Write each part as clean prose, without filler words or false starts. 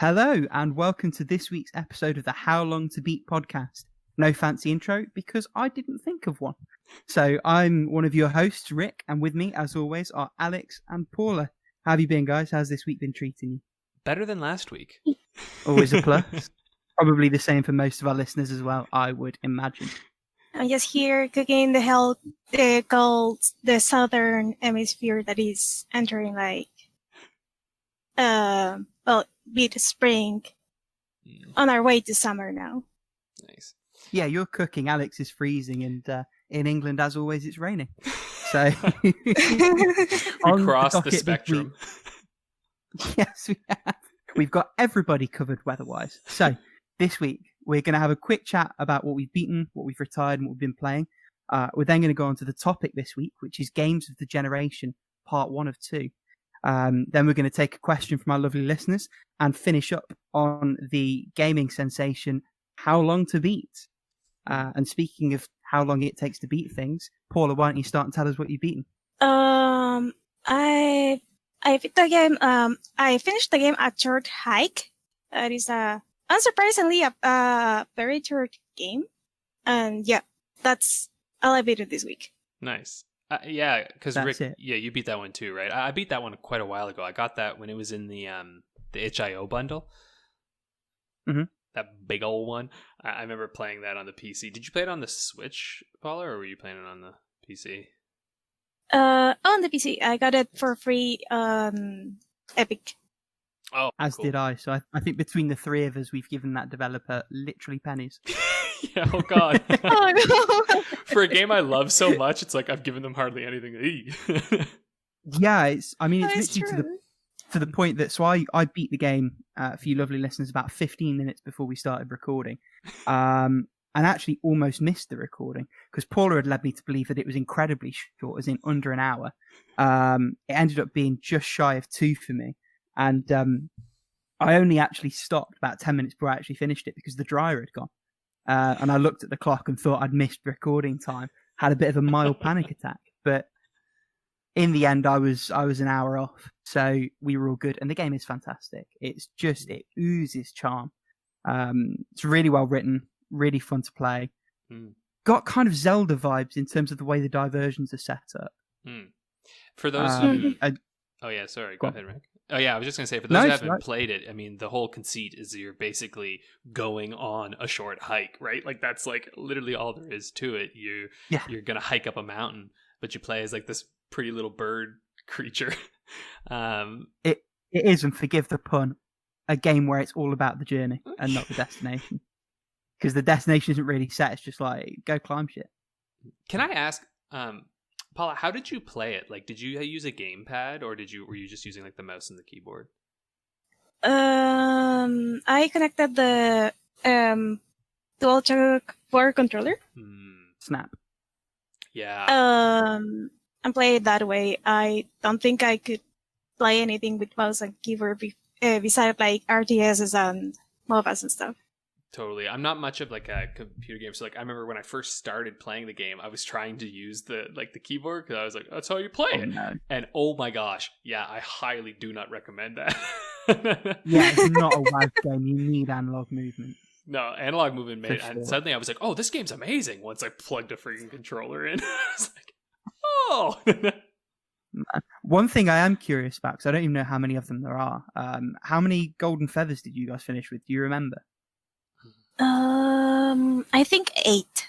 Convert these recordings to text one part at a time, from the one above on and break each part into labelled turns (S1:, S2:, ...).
S1: Hello, and welcome to this week's episode of the How Long to Beat podcast. No fancy intro, because I didn't think of one. So I'm one of your hosts, Rick, and with me, as always, are Alex and Paula. How have you been, guys? How's this week been treating you?
S2: Better than last week.
S1: Always a plus. Probably the same for most of our listeners as well, I would imagine.
S3: I'm just here cooking the cold, the southern hemisphere that is entering beat spring, on our way to summer now.
S2: Nice.
S1: Yeah, you're cooking. Alex is freezing, and in England, as always, it's raining. So
S2: we crossed the spectrum.
S1: Yes, we have. We've got everybody covered weather-wise. So this week, we're going to have a quick chat about what we've beaten, what we've retired, and what we've been playing. We're then going to go on to the topic this week, which is Games of the Generation, part 1 of 2. Then we're going to take a question from our lovely listeners and finish up on the gaming sensation, How Long to Beat. And speaking of how long it takes to beat things, Paula, why don't you start and tell us what you've beaten?
S3: I beat the game. I finished the game at Short Hike. It is unsurprisingly a very short game, and yeah, that's all I beat it this week.
S2: Nice. Yeah, because Rick, you beat that one too, right? I beat that one quite a while ago. I got that when it was in the itch.io bundle.
S1: Mm-hmm.
S2: That big old one. I remember playing that on the PC. Did you play it on the Switch, Paula, or were you playing it on the PC?
S3: On the PC. I got it for free on Epic.
S2: Oh,
S1: as
S2: cool.
S1: did I. So I think between the three of us, we've given that developer literally pennies.
S2: Yeah, oh god.
S3: Oh, no.
S2: For a game I love so much, it's like I've given them hardly anything to eat.
S1: Yeah, it's literally
S3: true.
S1: to the point that, so I beat the game, for you lovely listeners, about 15 minutes before we started recording. And actually almost missed the recording because Paula had led me to believe that it was incredibly short, as in under an hour. It ended up being just shy of 2 for me. And I only actually stopped about 10 minutes before I actually finished it because the dryer had gone. And I looked at the clock and thought I'd missed recording time. Had a bit of a mild panic attack. But in the end, I was an hour off. So we were all good. And the game is fantastic. It oozes charm. It's really well written, really fun to play. Got kind of Zelda vibes in terms of the way the diversions are set up.
S2: For those who... Oh yeah, sorry. Go ahead, Rick. Oh yeah, I was just going to say, for those who haven't played it, I mean, the whole conceit is that you're basically going on a short hike, right? Like, that's like literally all there is to it. You're going to hike up a mountain, but you play as like this pretty little bird creature.
S1: It is, and forgive the pun, a game where it's all about the journey and not the destination. Because the destination isn't really set, it's just like, go climb shit.
S2: Can I ask... Paula, how did you play it? Like, did you use a gamepad, or were you just using like the mouse and the keyboard?
S3: I connected the DualShock 4 controller.
S1: Snap.
S2: Yeah.
S3: And play it that way. I don't think I could play anything with mouse and keyboard besides like RTSs and MOBAs and stuff.
S2: Totally. I'm not much of like a computer game. So like I remember when I first started playing the game, I was trying to use the keyboard because I was like, that's how you play it. No. And oh my gosh, yeah, I highly do not recommend that.
S1: Yeah, it's not a WAV game. You need analog movement.
S2: No, analog movement made it. And suddenly I was like, oh, this game's amazing once I plugged a freaking controller in. I was like, oh.
S1: One thing I am curious about, because I don't even know how many of them there are. How many golden feathers did you guys finish with? Do you remember?
S3: I think 8.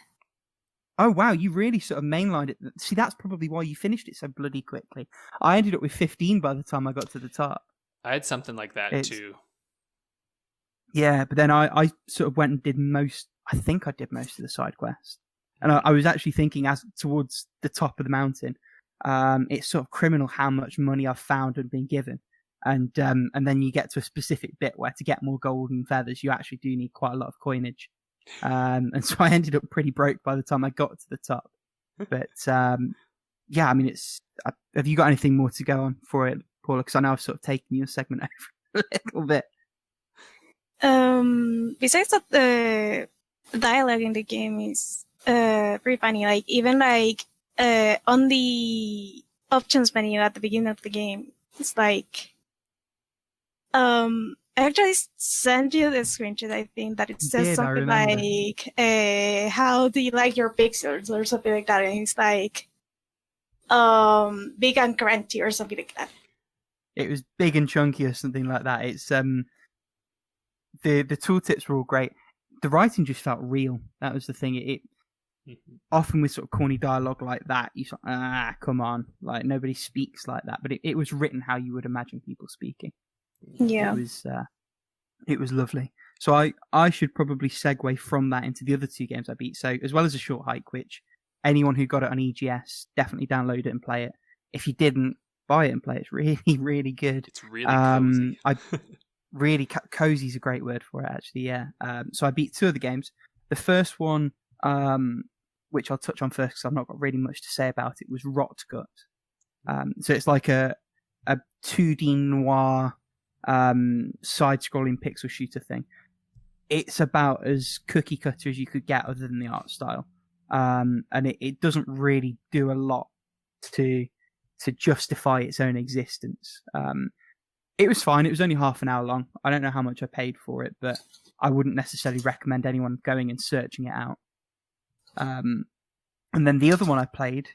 S1: Oh wow, you really sort of mainlined it. See, that's probably why you finished it so bloody quickly. I ended up with 15 by the time I got to the top.
S2: I had something like that too.
S1: Yeah, but then I sort of went and did I think I did most of the side quests. And I was actually thinking, as towards the top of the mountain, it's sort of criminal how much money I've found and been given. And then you get to a specific bit where to get more golden feathers, you actually do need quite a lot of coinage. And so I ended up pretty broke by the time I got to the top. But yeah, I mean, have you got anything more to go on for it, Paula? Because I know I've sort of taken your segment over a little bit.
S3: Besides that, the dialogue in the game is pretty funny. Like, even like on the options menu at the beginning of the game, it's like I actually sent you the screenshot. I think that it says something like, "How do you like your pixels?" or something like that, and it's like, big and crunchy or something like that.
S1: It was big and chunky or something like that. It's the tooltips were all great. The writing just felt real. That was the thing. It often with sort of corny dialogue like that, you sort of, come on, like nobody speaks like that. But it was written how you would imagine people speaking.
S3: Yeah,
S1: it was lovely. So I should probably segue from that into the other two games I beat. So as well as A Short Hike, which anyone who got it on EGS, definitely download it and play it. If you didn't, buy it and play it. It's really, really good.
S2: It's really cozy.
S1: Really cozy is a great word for it, actually. Yeah. So I beat two of the games. The first one, which I'll touch on first because I've not got really much to say about it, was Rotgut. So it's like a 2D noir side-scrolling pixel shooter thing. It's about as cookie cutter as you could get, other than the art style, and it doesn't really do a lot to justify its own existence. It was fine. It was only half an hour long. I don't know how much I paid for it, but I wouldn't necessarily recommend anyone going and searching it out. And then the other one I played,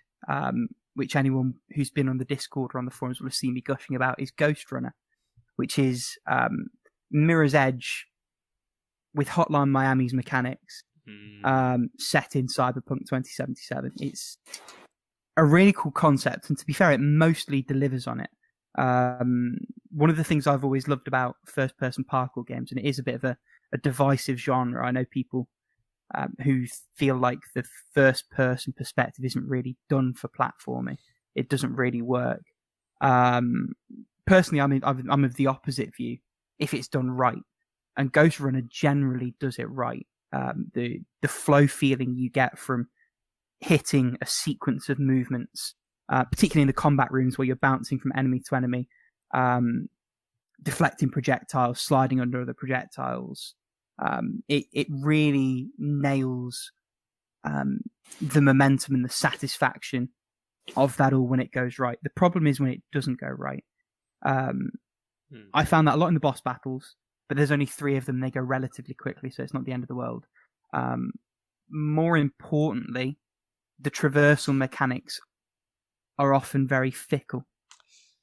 S1: which anyone who's been on the Discord or on the forums will have seen me gushing about, is Ghost Runner, which is Mirror's Edge with Hotline Miami's mechanics, set in Cyberpunk 2077. It's a really cool concept, and to be fair, it mostly delivers on it. One of the things I've always loved about first-person parkour games, and it is a bit of a divisive genre. I know people who feel like the first-person perspective isn't really done for platforming. It doesn't really work. Personally, I'm of the opposite view. If it's done right, and Ghost Runner generally does it right. The flow feeling you get from hitting a sequence of movements, particularly in the combat rooms where you're bouncing from enemy to enemy, deflecting projectiles, sliding under other projectiles. It really nails the momentum and the satisfaction of that all when it goes right. The problem is when it doesn't go right. I found that a lot in the boss battles, but there's only 3 of them. They go relatively quickly, so it's not the end of the world. More importantly, the traversal mechanics are often very fickle,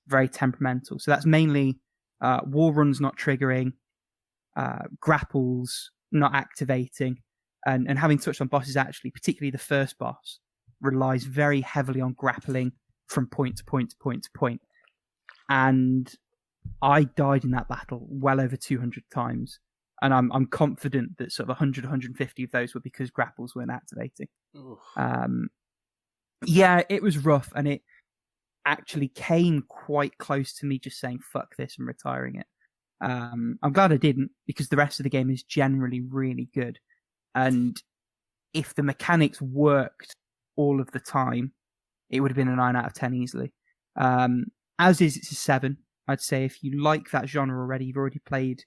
S1: very temperamental. So that's mainly wall runs not triggering, grapples not activating, and having touched on bosses, actually, particularly the first boss, relies very heavily on grappling from point to point to point to point. And I died in that battle well over 200 times. And I'm confident that sort of 100, 150 of those were because grapples weren't activating. Yeah, it was rough, and it actually came quite close to me just saying fuck this and retiring it. I'm glad I didn't, because the rest of the game is generally really good. And if the mechanics worked all of the time, it would have been a 9 out of 10 easily. As is, it's a 7. I'd say if you like that genre already, you've already played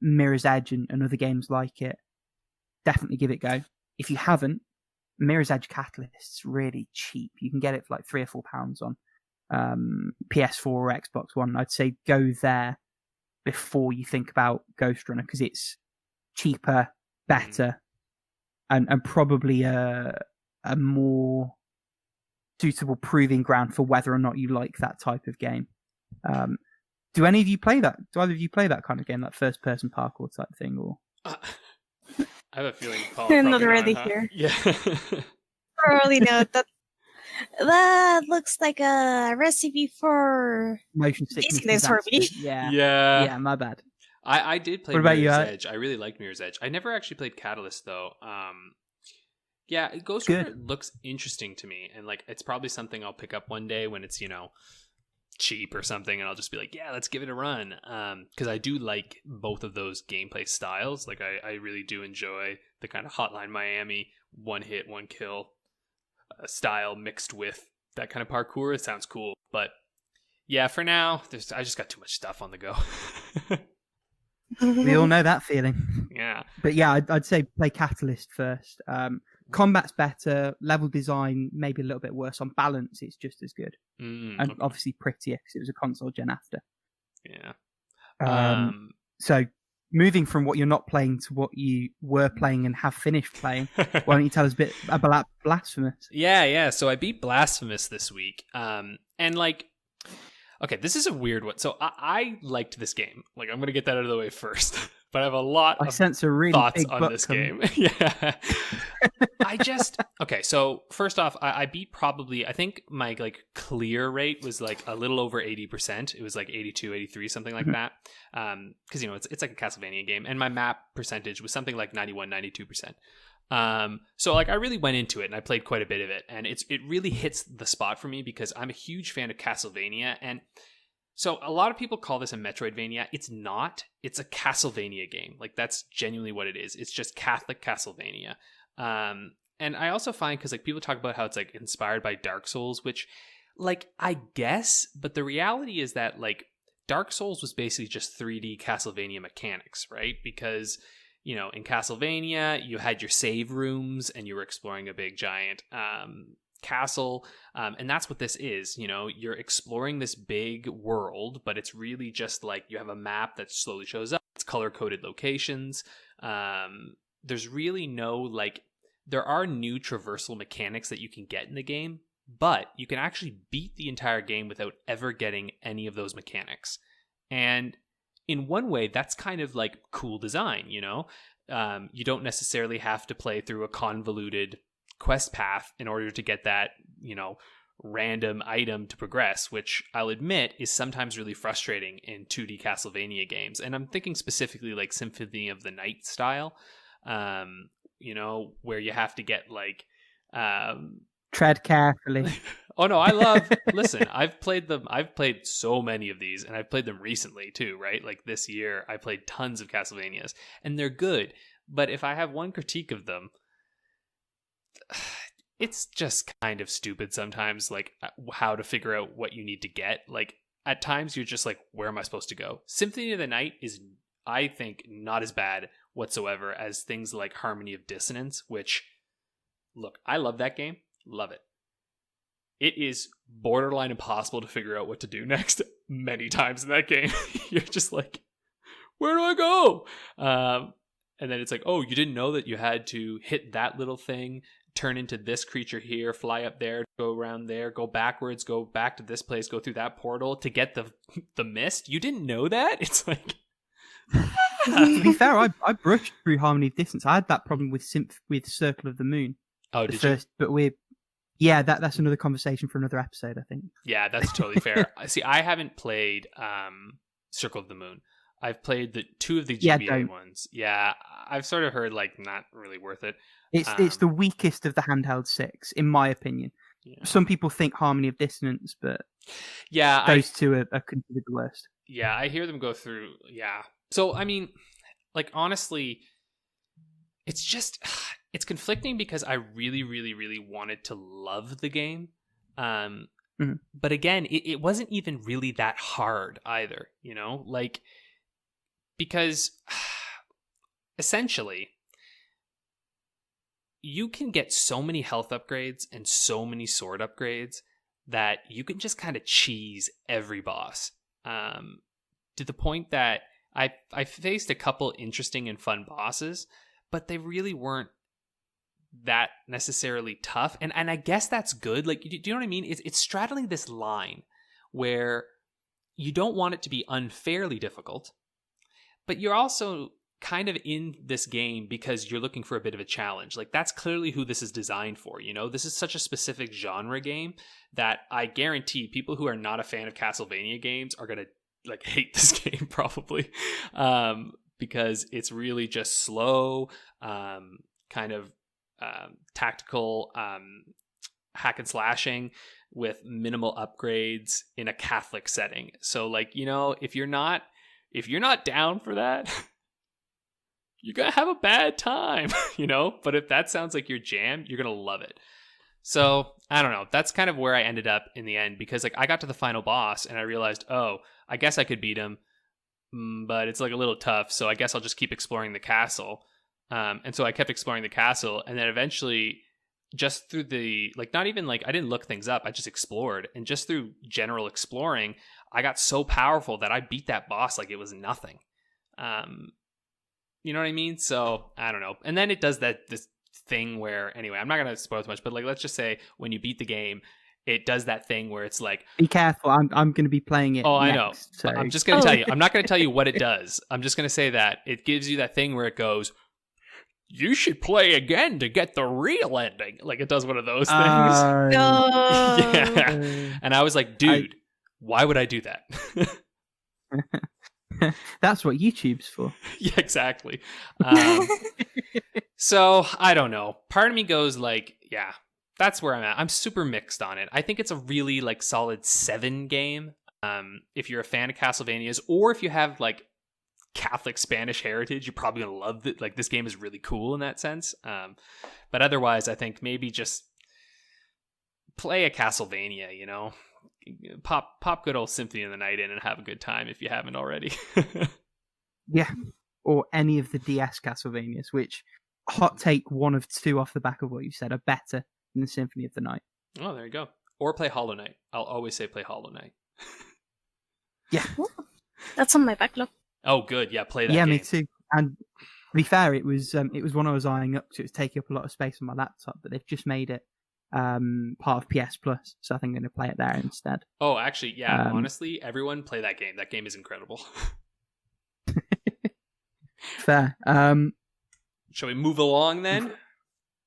S1: Mirror's Edge and other games like it, definitely give it a go. If you haven't, Mirror's Edge Catalyst's really cheap. You can get it for like £3 or £4 on PS4 or Xbox One. I'd say go there before you think about Ghost Runner, because it's cheaper, better, and probably a more suitable proving ground for whether or not you like that type of game. Do any of you play that? Do either of you play that kind of game, that first-person parkour type thing, or?
S2: I have a feeling Paula
S3: not ready here.
S2: Yeah.
S3: Probably not. That looks like a recipe for
S1: motion sickness
S3: for me.
S1: Yeah, my bad.
S2: I did play Mirror's Edge. I really liked Mirror's Edge. I never actually played Catalyst though. Yeah, Ghost Runner looks interesting to me, and like it's probably something I'll pick up one day when it's, cheap or something, and I'll just be like, yeah, let's give it a run. Because I do like both of those gameplay styles. Like I really do enjoy the kind of Hotline Miami one hit, one kill style mixed with that kind of parkour. It sounds cool, but yeah, for now, I just got too much stuff on the go.
S1: We all know that feeling.
S2: Yeah.
S1: But yeah, I'd say play Catalyst first. Combat's better, level design maybe a little bit worse. On balance, it's just as good. And obviously prettier because it was a console gen after.
S2: Yeah.
S1: So moving from what you're not playing to what you were playing and have finished playing, why don't you tell us a bit about Blasphemous?
S2: Yeah. So I beat Blasphemous this week. And like, okay, this is a weird one. So I liked this game. Like, I'm going to get that out of the way first. But I have a lot of
S1: sense a really
S2: thoughts
S1: big
S2: on this game. Yeah. Okay, so first off, I beat probably, I think my like clear rate was like a little over 80%. It was like 82, 83, something like that. Because, it's like a Castlevania game. And my map percentage was something like 91, 92%. So like I really went into it and I played quite a bit of it. And it really hits the spot for me because I'm a huge fan of Castlevania. And so a lot of people call this a Metroidvania. It's not. It's a Castlevania game. Like, that's genuinely what it is. It's just Catholic Castlevania. And I also find, because like people talk about how it's like inspired by Dark Souls, which like I guess, but the reality is that like Dark Souls was basically just 3D Castlevania mechanics, right? Because in Castlevania you had your save rooms and you were exploring a big giant castle, and that's what this is. You're exploring this big world, but it's really just like you have a map that slowly shows up. It's color-coded locations. There's really no like, there are new traversal mechanics that you can get in the game, but you can actually beat the entire game without ever getting any of those mechanics. And in one way, that's kind of like cool design. You don't necessarily have to play through a convoluted quest path in order to get that, random item to progress, which I'll admit is sometimes really frustrating in 2D Castlevania games. And I'm thinking specifically like Symphony of the Night style, where you have to get like...
S1: tread carefully.
S2: Oh no, listen, I've played so many of these, and I've played them recently too, right? Like this year, I played tons of Castlevanias, and they're good. But if I have one critique of them, it's just kind of stupid sometimes, like how to figure out what you need to get. Like at times you're just like, where am I supposed to go? Symphony of the Night is, I think, not as bad whatsoever as things like Harmony of Dissonance, which, look, I love that game. Love it. It is borderline impossible to figure out what to do next many times in that game. You're just like, where do I go? And then it's like, oh, you didn't know that you had to hit that little thing, turn into this creature here, fly up there, go around there, go backwards, go back to this place, go through that portal to get the mist. You didn't know that? It's like...
S1: To be fair, I brushed through Harmony of Distance. I had that problem with Circle of the Moon.
S2: Oh, did you?
S1: But that's another conversation for another episode, I think.
S2: Yeah, that's totally fair. See, I haven't played Circle of the Moon. I've played the two of the GBA ones. Yeah, I've sort of heard like not really worth it.
S1: It's the weakest of the handheld 6, in my opinion. Yeah. Some people think Harmony of Dissonance, but those two are considered the worst.
S2: Yeah, I hear them go through. Yeah, so I mean, like honestly, it's just it's conflicting because I really, really, really wanted to love the game. But again, it wasn't even really that hard either, like, because essentially you can get so many health upgrades and so many sword upgrades that you can just kind of cheese every boss, to the point that I faced a couple interesting and fun bosses, but they really weren't that necessarily tough, and I guess that's good. Like, do you know what I mean? It's straddling this line where you don't want it to be unfairly difficult, but you're also kind of in this game because you're looking for a bit of a challenge. Like, that's clearly who this is designed for. This is such a specific genre game that I guarantee people who are not a fan of Castlevania games are gonna like hate this game probably, because it's really just slow, kind of tactical hack and slashing with minimal upgrades in a Catholic setting. So like, if you're not down for that, you're gonna have a bad time, but if that sounds like your jam, you're gonna love it. So I don't know, that's kind of where I ended up in the end, because like I got to the final boss and I realized, oh, I guess I could beat him, but it's like a little tough, so I guess I'll just keep exploring the castle. And so I kept exploring the castle, and then eventually, just through the, like, not even like I didn't look things up, I just explored, and just through general exploring, I got so powerful that I beat that boss like it was nothing. You know what I mean? So I don't know. And then it does this thing where, anyway, I'm not gonna spoil too much, but like, let's just say when you beat the game, it does that thing where it's like,
S1: be careful, I'm going to be playing it.
S2: Oh,
S1: next,
S2: I know.
S1: so.
S2: But I'm just going to tell you. I'm not going to tell you what it does. I'm just going to say that it gives you that thing where it goes, you should play again to get the real ending. Like, it does one of those things. Yeah. And I was like, dude, why would I do that?
S1: That's what YouTube's for.
S2: Yeah, exactly. So I don't know. Part of me goes like, yeah, that's where I'm at. I'm super mixed on it. I think it's a really like solid 7 game. If you're a fan of Castlevanias, or if you have like Catholic Spanish heritage, you're probably gonna love it. Like, this game is really cool in that sense. But otherwise, I think maybe just play a Castlevania. You know, pop good old Symphony of the Night in and have a good time if you haven't already.
S1: Yeah, or any of the DS Castlevanias, which, hot take, 1 of 2 off the back of what you said, are better than the Symphony of the Night.
S2: Oh, there you go. Or play Hollow Knight. I'll always say play Hollow Knight.
S1: Yeah,
S3: that's on my backlog.
S2: Oh, good. Yeah, play that.
S1: Yeah,
S2: game.
S1: me too. And to be fair, it was one I was eyeing up to. It was taking up a lot of space on my laptop, but they've just made it part of PS Plus, so I think I'm going to play it there instead.
S2: Oh, actually, yeah. Honestly, everyone play that game. That game is incredible.
S1: Fair.
S2: Shall we move along then?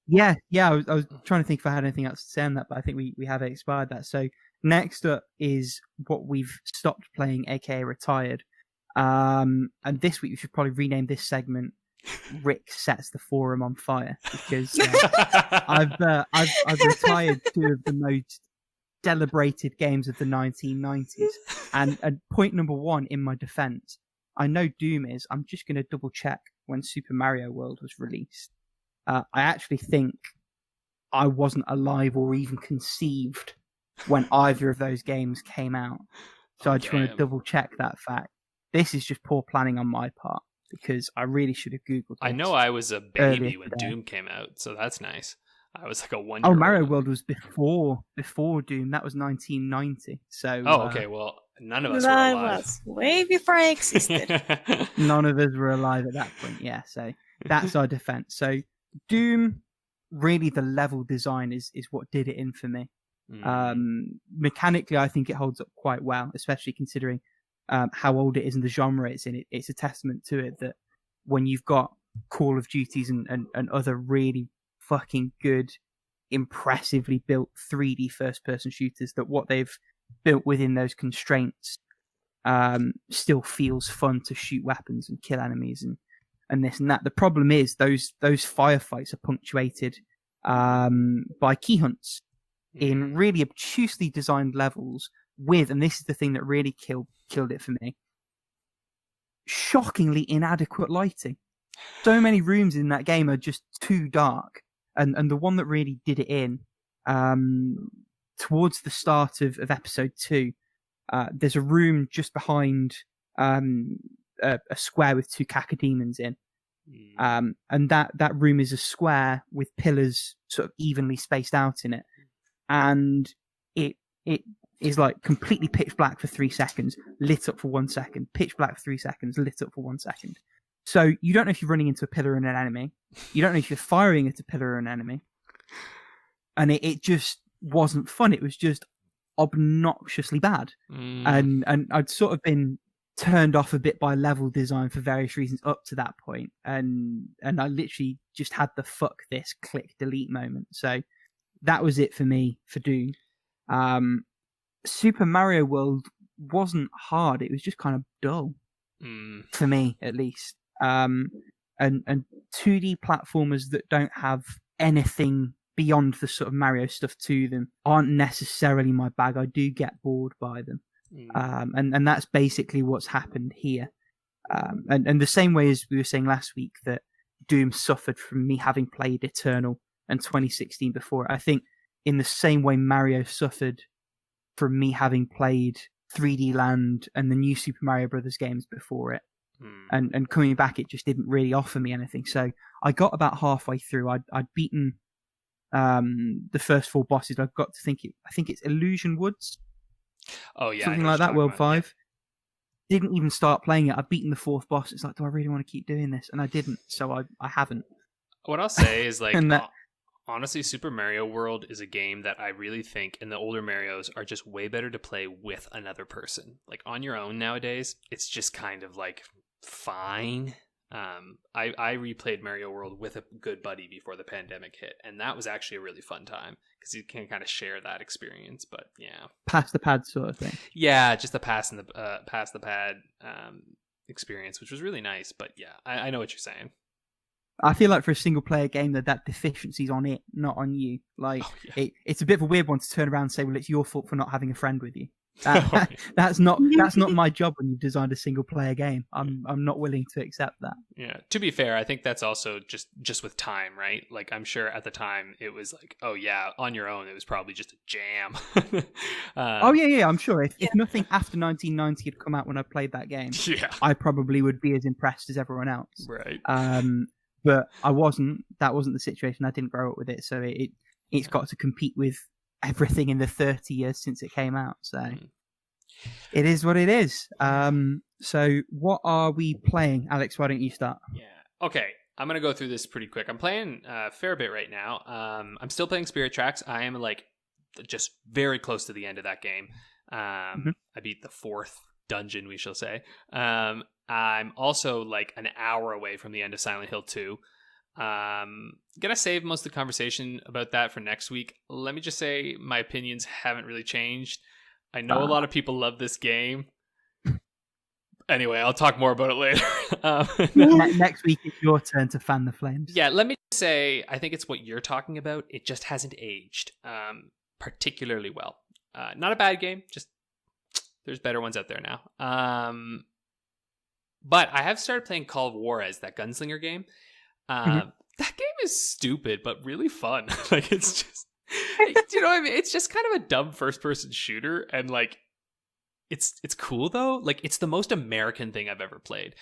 S1: Yeah. I was trying to think if I had anything else to say on that, but I think we have expired that. So next up is what we've stopped playing, aka retired. And this week we should probably rename this segment "Rick Sets the Forum on Fire," because I've retired 2 of the most celebrated games of the 1990s. And point number 1 in my defense, I know Doom is. I'm just going to double check when Super Mario World was released. I actually think I wasn't alive or even conceived when either of those games came out. So I just want to double check that fact. This is just poor planning on my part, because I really should have Googled this.
S2: I know I was a baby when Doom came out, so that's nice. I was like a 1-year-old.
S1: Oh, Mario World was before Doom. That was 1990. So.
S2: Oh, okay. Well, none of us were alive.
S3: That was way before I existed.
S1: None of us were alive at that point. Yeah. So that's our defense. So Doom, really, the level design is what did it in for me. Mechanically, I think it holds up quite well, especially considering how old it is and the genre it's in. It's a testament to it that when you've got Call of Duties and other really fucking good, impressively built 3D first-person shooters, that what they've built within those constraints still feels fun to shoot weapons and kill enemies and this and that. The problem is those firefights are punctuated by key hunts in really obtusely designed levels with, and this is the thing that really killed it for me, shockingly inadequate lighting. So many rooms in that game are just too dark, and the one that really did it in, towards the start of episode 2, there's a room just behind a square with 2 cacodemons in, and that room is a square with pillars sort of evenly spaced out in it, and it is like completely pitch black for 3 seconds, lit up for 1 second, pitch black for 3 seconds, lit up for 1 second. So you don't know if you're running into a pillar and an enemy. You don't know if you're firing at a pillar or an enemy. And it just wasn't fun. It was just obnoxiously bad. And I'd sort of been turned off a bit by level design for various reasons up to that point. And I literally just had the fuck this, click, delete moment. So that was it for me for Doom. Super Mario World wasn't hard. It was just kind of dull. For me, at least. And 2D platformers that don't have anything beyond the sort of Mario stuff to them aren't necessarily my bag. I do get bored by them. And that's basically what's happened here. And the same way as we were saying last week that Doom suffered from me having played Eternal and 2016 before, I think in the same way Mario suffered from me having played 3D Land and the new Super Mario Brothers games before it. And coming back, it just didn't really offer me anything. So I got about halfway through. I'd beaten the first 4 bosses. I think it's Illusion Woods.
S2: Oh yeah,
S1: something like that. World 5. Yeah. Didn't even start playing it. I've beaten the 4th boss. It's like, do I really want to keep doing this? And I didn't, so I haven't.
S2: What I'll say is like,
S1: that,
S2: honestly, Super Mario World is a game that I really think, and the older Marios are just way better to play with another person. Like on your own nowadays, it's just kind of like fine. I replayed Mario World with a good buddy before the pandemic hit, and that was actually a really fun time because you can kind of share that experience. But yeah,
S1: pass the pad sort of thing.
S2: Yeah, just the pass the pad experience, which was really nice. But yeah, I know what you're saying.
S1: I feel like for a single player game that deficiency's on it, not on you. Like it's a bit of a weird one to turn around and say, well, it's your fault for not having a friend with you. That's not my job when you've designed a single player game. I'm not willing to accept that.
S2: Yeah. To be fair, I think that's also just with time, right? Like I'm sure at the time it was like, oh yeah, on your own it was probably just a jam.
S1: Oh yeah, I'm sure if nothing after 1990 had come out when I played that game, I probably would be as impressed as everyone else.
S2: Right.
S1: But I wasn't. That wasn't the situation. I didn't grow up with it, so it's got to compete with everything in the 30 years since it came out. So it is what it is. So what are we playing, Alex? Why don't you start?
S2: Yeah. Okay. I'm gonna go through this pretty quick. I'm playing a fair bit right now. I'm still playing Spirit Tracks. I am like just very close to the end of that game. I beat the 4th dungeon, we shall say. I'm also like an hour away from the end of Silent Hill 2. Gonna save most of the conversation about that for next week. Let me just say my opinions haven't really changed. I know a lot of people love this game. Anyway, I'll talk more about it later.
S1: Next week it's your turn to fan the flames.
S2: Yeah, let me say I think it's what you're talking about. It just hasn't aged particularly well. Not a bad game, just there's better ones out there now. But I have started playing Call of Juarez, that gunslinger game. That game is stupid, but really fun. Like it's just, you know what I mean? It's just kind of a dumb first-person shooter, and like, it's cool though. Like it's the most American thing I've ever played.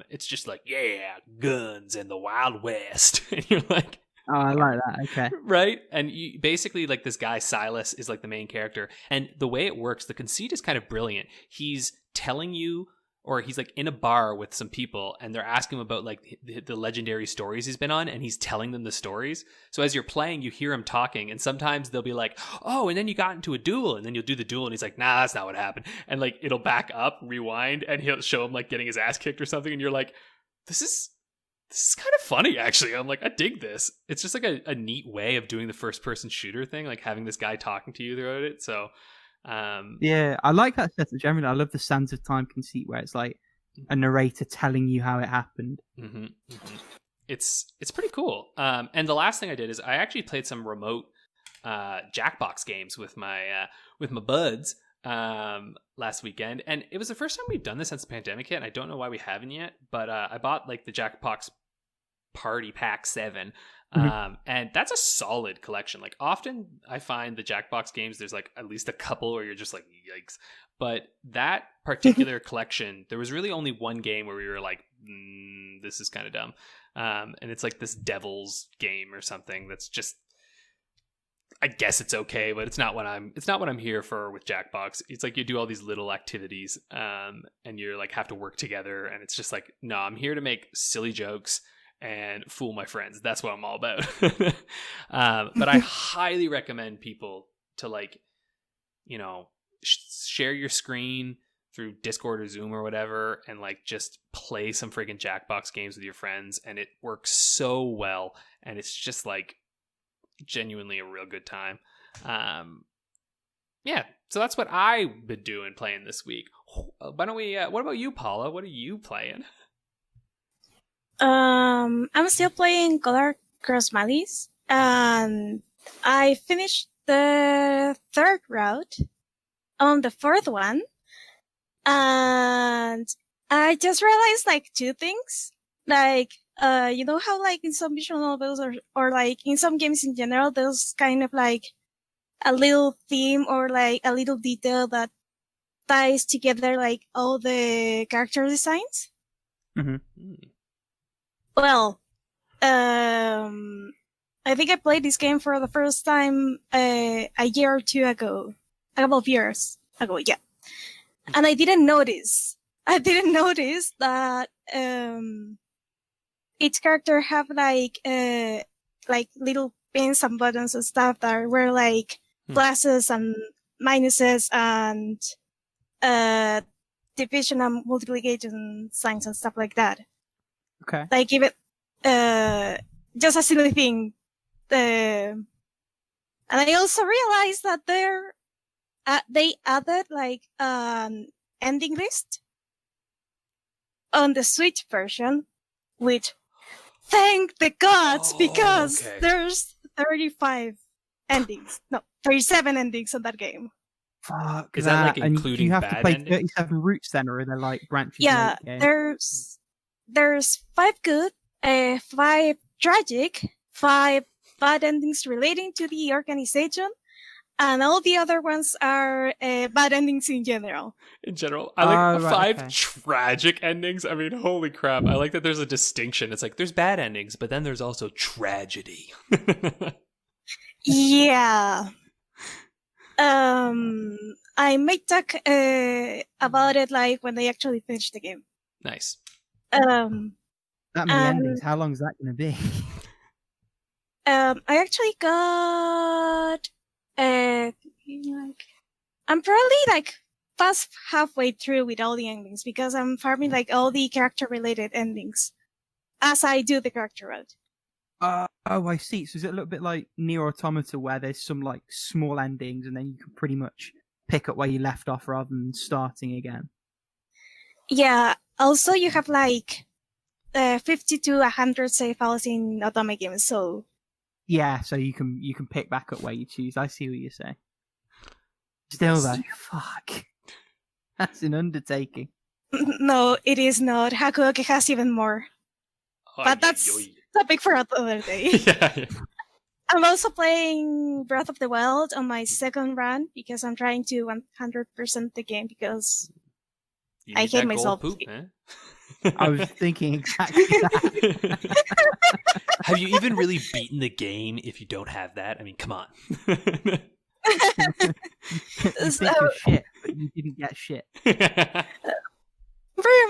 S2: It's just like, yeah, guns and the Wild West, and you're like,
S1: oh, I like that. Okay,
S2: right? And you basically like this guy Silas is like the main character, and the way it works, the conceit is kind of brilliant. He's telling you. Or he's like in a bar with some people and they're asking him about like the legendary stories he's been on, and he's telling them the stories. So as you're playing, you hear him talking, and sometimes they'll be like, oh, and then you got into a duel, and then you'll do the duel, and he's like, nah, that's not what happened. And like it'll back up, rewind, and he'll show him like getting his ass kicked or something, and you're like, this is kind of funny actually. I'm like, I dig this. It's just like a neat way of doing the first person shooter thing, like having this guy talking to you throughout it. So
S1: yeah, I like that setup generally. I love the Sands of Time conceit where it's like a narrator telling you how it happened.
S2: It's pretty cool. And the last thing I did is I actually played some remote Jackbox games with my buds last weekend, and it was the first time we've done this since the pandemic hit. And I don't know why we haven't yet, but I bought like the Jackbox Party Pack 7. And that's a solid collection. Like often I find the Jackbox games, there's like at least a couple where you're just like, yikes. But that particular collection, there was really only one game where we were like, this is kind of dumb. And it's like this Devil's game or something that's just, I guess it's okay, but it's not what I'm here for with Jackbox. It's like you do all these little activities, and you're like have to work together, and it's just like, no, I'm here to make silly jokes and fool my friends. That's what I'm all about. But I highly recommend people to like, you know, share your screen through Discord or Zoom or whatever, and like just play some freaking Jackbox games with your friends, and it works so well, and it's just like genuinely a real good time. Yeah, so that's what I've been doing playing this week. Why don't we what about you, Paula? What are you playing?
S3: I'm still playing Color Cross Malice, and I finished the 3rd route on the 4th one, and I just realized like 2 things. Like, you know how like in some visual novels or like in some games in general, there's kind of like a little theme or like a little detail that ties together like all the character designs. Well, I think I played this game for the first time a year or 2 ago, a couple of years. ago, yeah. And I didn't notice that each character have like little pins and buttons and stuff that were like pluses and minuses and division and multiplication signs and stuff like that.
S1: Okay.
S3: Like give it just a silly thing. And I also realized that they added like an ending list on the Switch version, which thank the gods, because there's 37 endings on that game.
S1: Fuck,
S2: is that like
S1: and
S2: including
S1: you have
S2: bad
S1: to play
S2: endings?
S1: 37 routes then, or are there like branches?
S3: Yeah, there's 5 good, 5 tragic, 5 bad endings relating to the organization, and all the other ones are bad endings in general.
S2: I like 5 tragic endings. I mean, holy crap. I like that there's a distinction. It's like there's bad endings, but then there's also tragedy.
S3: Yeah. I might talk about it like when they actually finish the game.
S2: Nice.
S1: That many endings. How long is that going to be?
S3: I actually got I'm probably like past halfway through with all the endings because I'm farming like all the character related endings as I do the character route.
S1: I see. So is it a little bit like Nier Automata where there's some like small endings and then you can pretty much pick up where you left off rather than starting again?
S3: Yeah. Also, you have like 50 to 100 save files in Otome games, so
S1: yeah, so you can pick back up where you choose. I see what you're saying. Still though, fuck, that's an undertaking.
S3: No, it is not. Hakuoki has even more, but that's topic for another day.
S2: Yeah.
S3: I'm also playing Breath of the Wild on my second run because I'm trying to 100% the game because I hate myself.
S2: Poop, eh?
S1: I was thinking exactly that.
S2: Have you even really beaten the game if you don't have that? I mean, come on.
S1: You think you're shit, but you didn't get shit.
S3: Very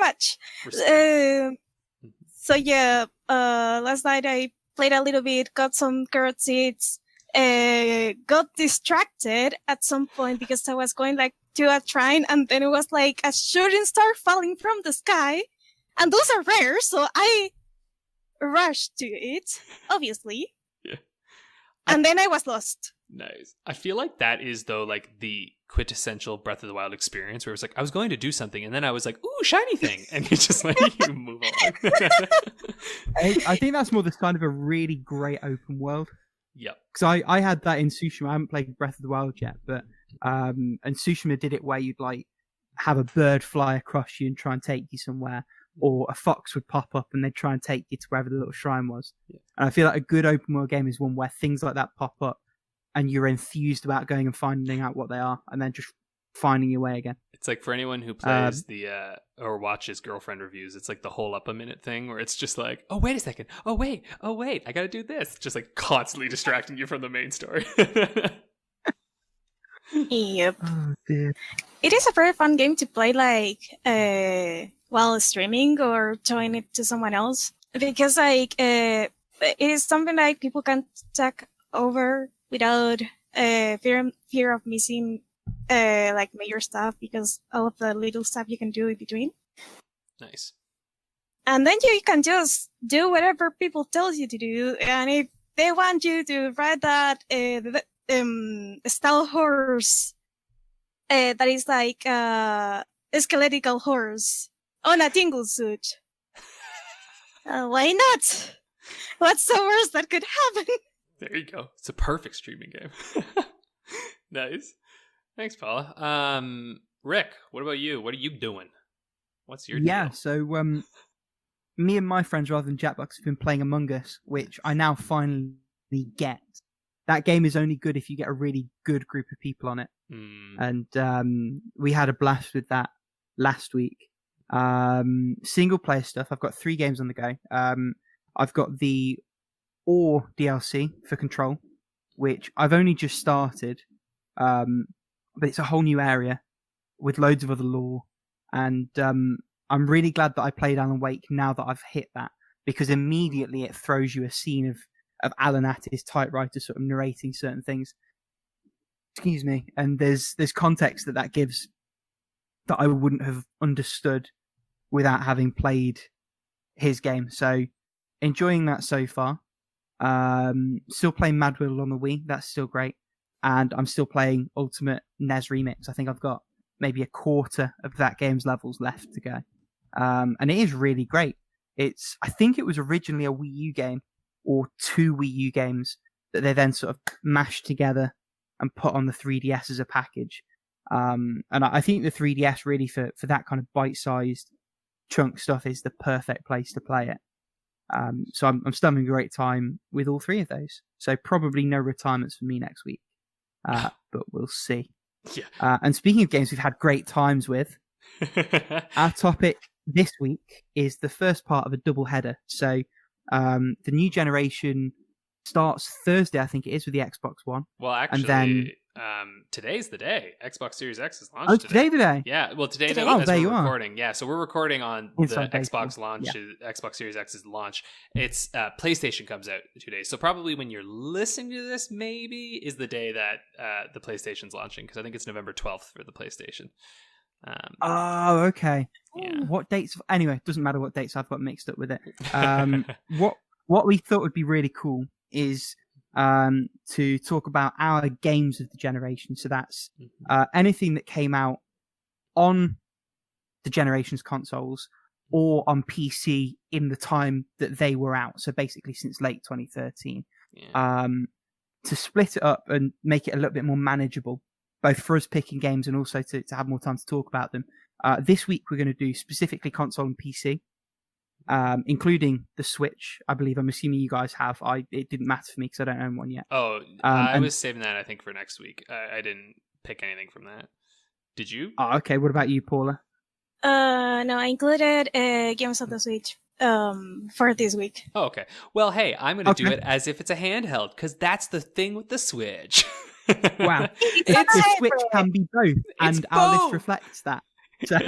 S3: much. So yeah, last night I played a little bit, got some carrot seeds, got distracted at some point because I was going like to a shrine and then it was like a shooting star falling from the sky. And those are rare, so I rushed to it, obviously.
S2: Yeah.
S3: And then I was lost.
S2: Nice. I feel like that is, though, like the quintessential Breath of the Wild experience where it was like, I was going to do something, and then I was like, ooh, shiny thing. And you just like, you move on.
S1: I think that's more the sign of a really great open world.
S2: Yep.
S1: Because I had that in Tsushima. I haven't played Breath of the Wild yet, but and Tsushima did it where you'd like have a bird fly across you and try and take you somewhere. Or a fox would pop up and they'd try and take you to wherever the little shrine was. Yeah. And I feel like a good open world game is one where things like that pop up and you're enthused about going and finding out what they are and then just finding your way again.
S2: It's like for anyone who plays or watches girlfriend reviews, it's like the whole up a minute thing where it's just like, oh, wait a second. Oh, wait, I gotta do this. Just like constantly distracting you from the main story.
S3: Yep.
S1: Oh, dear.
S3: It is a very fun game to play like while streaming or showing it to someone else because like it is something like people can take over without fear of missing like major stuff because all of the little stuff you can do in between.
S2: Nice.
S3: And then you can just do whatever people tell you to do, and if they want you to ride that style horse that is like a skeletal horse on a tingle suit. Why not? What's the worst that could happen?
S2: There you go. It's a perfect streaming game. Nice. Thanks, Paula. Rick, what about you? What are you doing? What's your deal?
S1: Yeah, so me and my friends, rather than Jackbox, have been playing Among Us, which I now finally get. That game is only good if you get a really good group of people on it. And we had a blast with that last week. Single player stuff. I've got 3 games on the go. I've got the Ore DLC for Control, which I've only just started, but it's a whole new area. with loads of other lore. And I'm really glad that I played Alan Wake now that I've hit that, because immediately it throws you a scene of Alan Attis, typewriter, sort of narrating certain things. Excuse me. And there's context that gives that I wouldn't have understood without having played his game. So enjoying that so far. Still playing Mad World on the Wii. That's still great. And I'm still playing Ultimate NES Remix. I think I've got maybe a quarter of that game's levels left to go. And it is really great. I think it was originally a Wii U game, or 2 Wii U games that they then sort of mashed together and put on the 3DS as a package. And I think the 3DS really for that kind of bite-sized chunk stuff is the perfect place to play it. So I'm still having a great time with all 3 of those. So probably no retirements for me next week. But we'll see.
S2: Yeah.
S1: And speaking of games we've had great times with, our topic this week is the first part of a double header. So the new generation starts Thursday, I think it is, with the Xbox One.
S2: Well, actually,
S1: and then
S2: today's the day. Xbox Series X is launched today.
S1: Today the day?
S2: Yeah, well, today as
S1: there
S2: we're recording. Yeah, so we're recording on
S1: Inside
S2: the
S1: baseball.
S2: Xbox launch,
S1: Yeah.
S2: Xbox Series X's launch. It's PlayStation comes out 2 days. So probably when you're listening to this, maybe is the day that the PlayStation's launching, because I think it's November 12th for the PlayStation.
S1: Oh, okay.
S2: Yeah.
S1: What dates? Anyway, it doesn't matter what dates I've got mixed up with it. What we thought would be really cool is to talk about our games of the generation. So that's anything that came out on the generation's consoles or on PC in the time that they were out. So basically since late 2013.
S2: Yeah.
S1: To split it up and make it a little bit more manageable, both for us picking games and also to have more time to talk about them. This week we're going to do specifically console and PC. Including the Switch, I believe. I'm assuming you guys have. It didn't matter for me because I don't own one yet.
S2: Oh, I was saving that, I think, for next week. I didn't pick anything from that. Did you?
S1: Oh, okay. What about you, Paula?
S3: No, I included games on the Switch for this week.
S2: Oh, okay. Well, hey, I'm going to do it as if it's a handheld, because that's the thing with the Switch.
S1: Wow. The Switch can be both, and our list reflects that. So,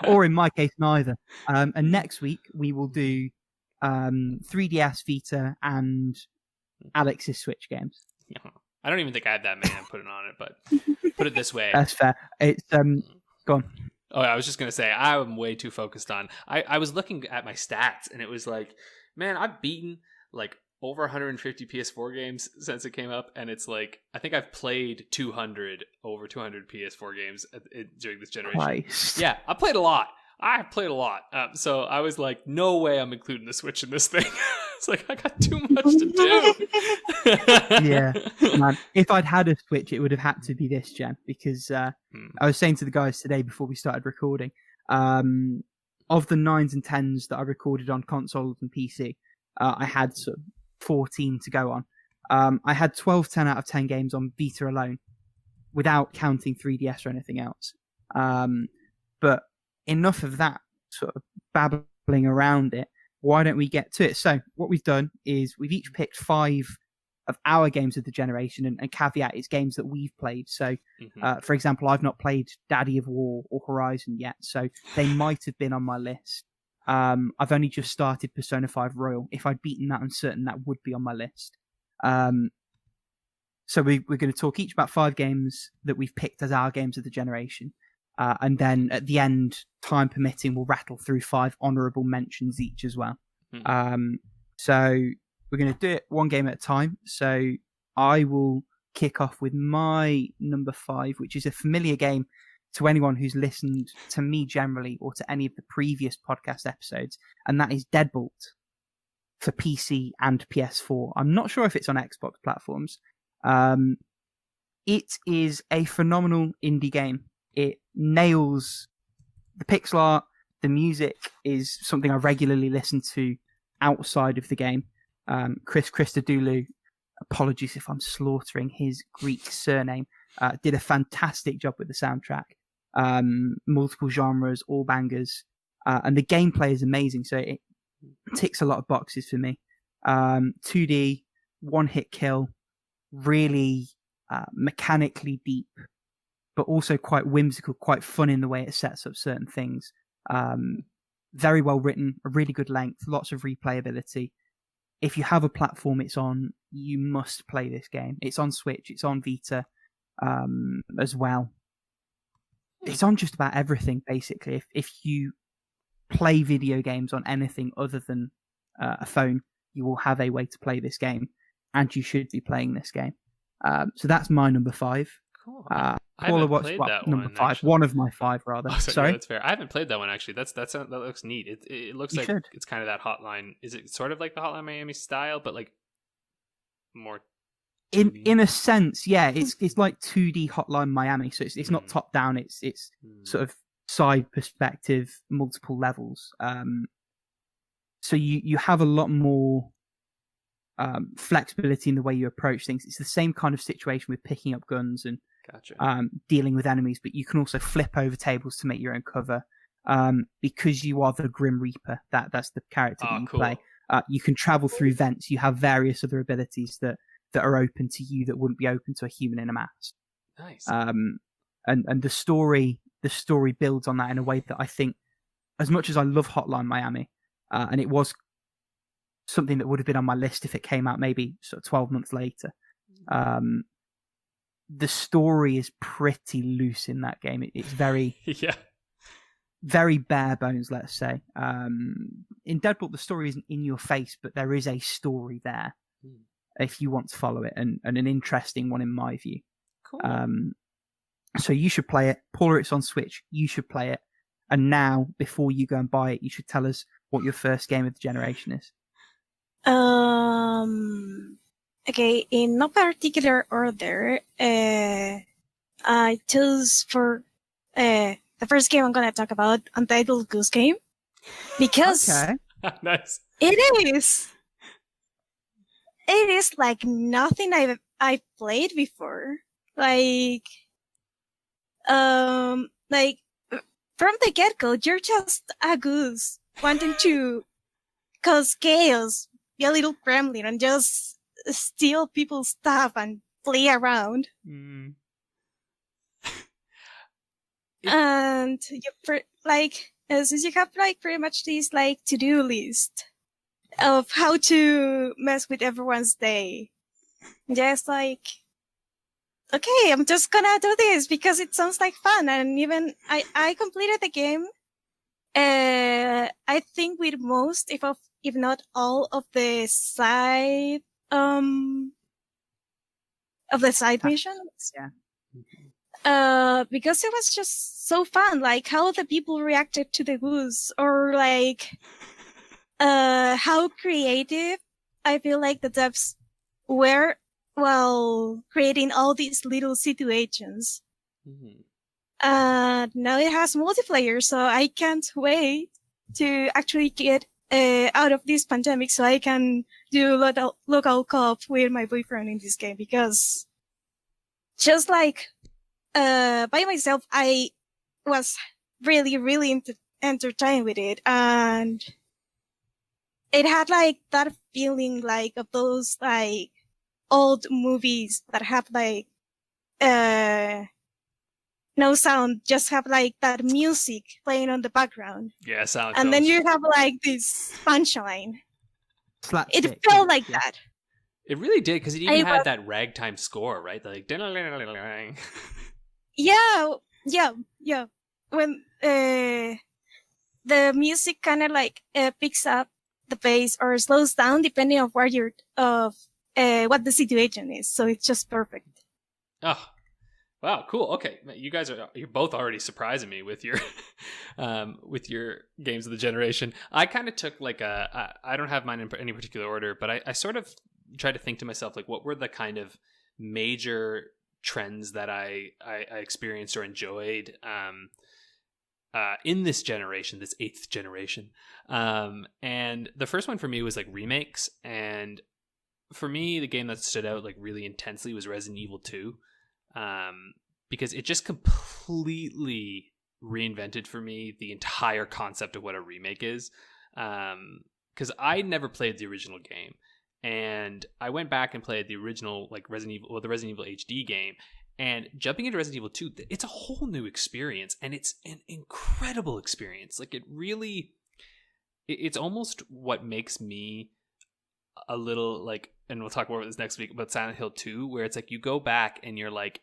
S1: or in my case, neither. And next week we will do 3DS, Vita, and Alex's Switch games.
S2: I don't even think I had that many. I'm putting on it, but put it this way.
S1: That's fair. It's go on.
S2: Oh, I was just gonna say I'm way too focused on. I was looking at my stats, and it was like, man, I've beaten like over 150 PS4 games since it came up, and it's like I think I've played over 200 PS4 games during this generation.
S1: Christ.
S2: Yeah, I played a lot. So I was like, no way I'm including the Switch in this thing. It's like I got too much to do.
S1: Yeah, man. If I'd had a Switch, it would have had to be this gen, because I was saying to the guys today before we started recording, of the 9s and 10s that I recorded on consoles and PC, I had sort of 14 to go on. I had 12 10 out of 10 games on Vita alone, without counting 3DS or anything else. But enough of that sort of babbling around it. Why don't we get to it? So what we've done is we've each picked 5 of our games of the generation, and caveat, it's games that we've played. So, for example, I've not played Daddy of War or Horizon yet, so they might have been on my list. I've only just started Persona 5 Royal. If I'd beaten that, I'm certain that would be on my list. So we're going to talk each about 5 games that we've picked as our games of the generation. And then at the end, time permitting, we'll rattle through 5 honourable mentions each as well. So we're going to do it one game at a time. So I will kick off with my number 5, which is a familiar game to anyone who's listened to me generally or to any of the previous podcast episodes, and that is Deadbolt for PC and PS4. I'm not sure if it's on Xbox platforms. It is a phenomenal indie game. It nails the pixel art. The music is something I regularly listen to outside of the game. Chris Christodoulou, apologies if I'm slaughtering his Greek surname, did a fantastic job with the soundtrack. Multiple genres, all bangers. And the gameplay is amazing, so it ticks a lot of boxes for me. 2D, one-hit kill, really mechanically deep, but also quite whimsical, quite fun in the way it sets up certain things. Very well written, a really good length, lots of replayability. If you have a platform it's on, you must play this game. It's on Switch, it's on Vita as well. It's on just about everything, basically. If you play video games on anything other than a phone, you will have a way to play this game, and you should be playing this game. So that's my number 5.
S2: Cool.
S1: Paula, what's number 5?
S2: Actually.
S1: One of my 5, rather.
S2: Oh, sorry, that's fair. I haven't played that one actually. That looks neat. It looks like it's kind of that Hotline. Is it sort of like the Hotline Miami style, but like more?
S1: In a sense, yeah. It's like 2D Hotline Miami. So it's not top down. It's sort of side perspective, multiple levels. So you have a lot more flexibility in the way you approach things. It's the same kind of situation with picking up guns and dealing with enemies, but you can also flip over tables to make your own cover. Because you are the Grim Reaper, that's the character that you play. You can travel through vents. You have various other abilities that are open to you that wouldn't be open to a human in a mask.
S2: Nice.
S1: And the story builds on that in a way that I think, as much as I love Hotline Miami, and it was something that would have been on my list if it came out maybe sort of 12 months later. The story is pretty loose in that game. It's very very bare bones, let's say. In Deadbolt, the story isn't in your face, but there is a story there if you want to follow it, and an interesting one in my view.
S2: Cool.
S1: So you should play it. Paula, it's on Switch. You should play it. And now, before you go and buy it, you should tell us what your first game of the generation is.
S3: Okay, in no particular order, I chose for the first game I'm going to talk about, Untitled Goose Game, because
S2: nice.
S3: It is like nothing I've played before. Like from the get-go, you're just a goose wanting to cause chaos, be a little gremlin, and just steal people's stuff and play around. And since you have like pretty much this like to-do list of how to mess with everyone's day, just like, okay, I'm just gonna do this because it sounds like fun. And even I completed the game. I think with most, if not all of the side missions.
S1: Yeah.
S3: Because it was just so fun, like how the people reacted to the goose, or like how creative I feel like the devs were while creating all these little situations. Now it has multiplayer, so I can't wait to actually get out of this pandemic so I can do local co-op with my boyfriend in this game, because just like by myself, I was really, really entertained with it, and it had like that feeling like of those like old movies that have like no sound, just have like that music playing on the background.
S2: Yeah, sound.
S3: And then you have like this punchline.
S1: Slapstick.
S3: It felt like that.
S2: It really did, because it even had that ragtime score, right? Like
S3: yeah. When the music kind of like picks up the pace or slows down depending on where what the situation is. So it's just perfect.
S2: Oh, wow, cool. Okay, you're both already surprising me with your games of the generation. I kind of took like I don't have mine in any particular order, but I sort of tried to think to myself, like, what were the kind of major trends that I experienced or enjoyed in this generation, this 8th generation. And the first one for me was like remakes, and for me the game that stood out like really intensely was Resident Evil 2. Because it just completely reinvented for me the entire concept of what a remake is. Because I never played the original game, and I went back and played the original like the Resident Evil HD game, And jumping into Resident Evil 2, it's a whole new experience, and it's an incredible experience. Like, it really, it's almost what makes me a little like, and we'll talk more about this next week, about Silent Hill 2, where it's like you go back and you're like,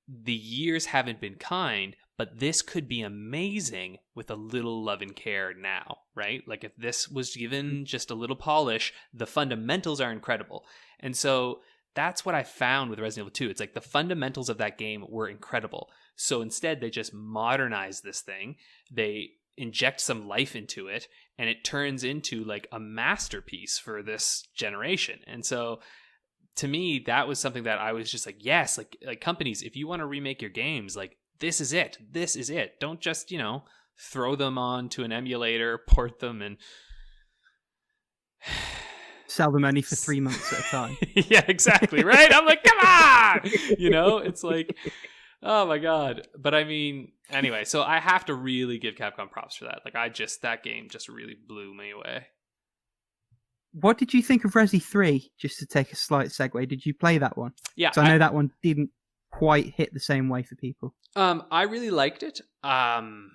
S2: the years haven't been kind, but this could be amazing with a little love and care now, right? Like, if this was given just a little polish, the fundamentals are incredible. And so that's what I found with Resident Evil 2. It's like the fundamentals of that game were incredible. So instead, they just modernize this thing. They inject some life into it, and it turns into like a masterpiece for this generation. And so to me, that was something that I was just like, yes, like companies, if you want to remake your games, like, this is it. This is it. Don't just, throw them onto an emulator, port them, and
S1: sell them only for 3 months at a time.
S2: Yeah, exactly, right? I'm like, come on! It's like, oh my God. But I mean, anyway, so I have to really give Capcom props for that. Like, that game just really blew me away.
S1: What did you think of Resi 3? Just to take a slight segue, did you play that one?
S2: Yeah.
S1: So I know that one didn't quite hit the same way for people.
S2: I really liked it. And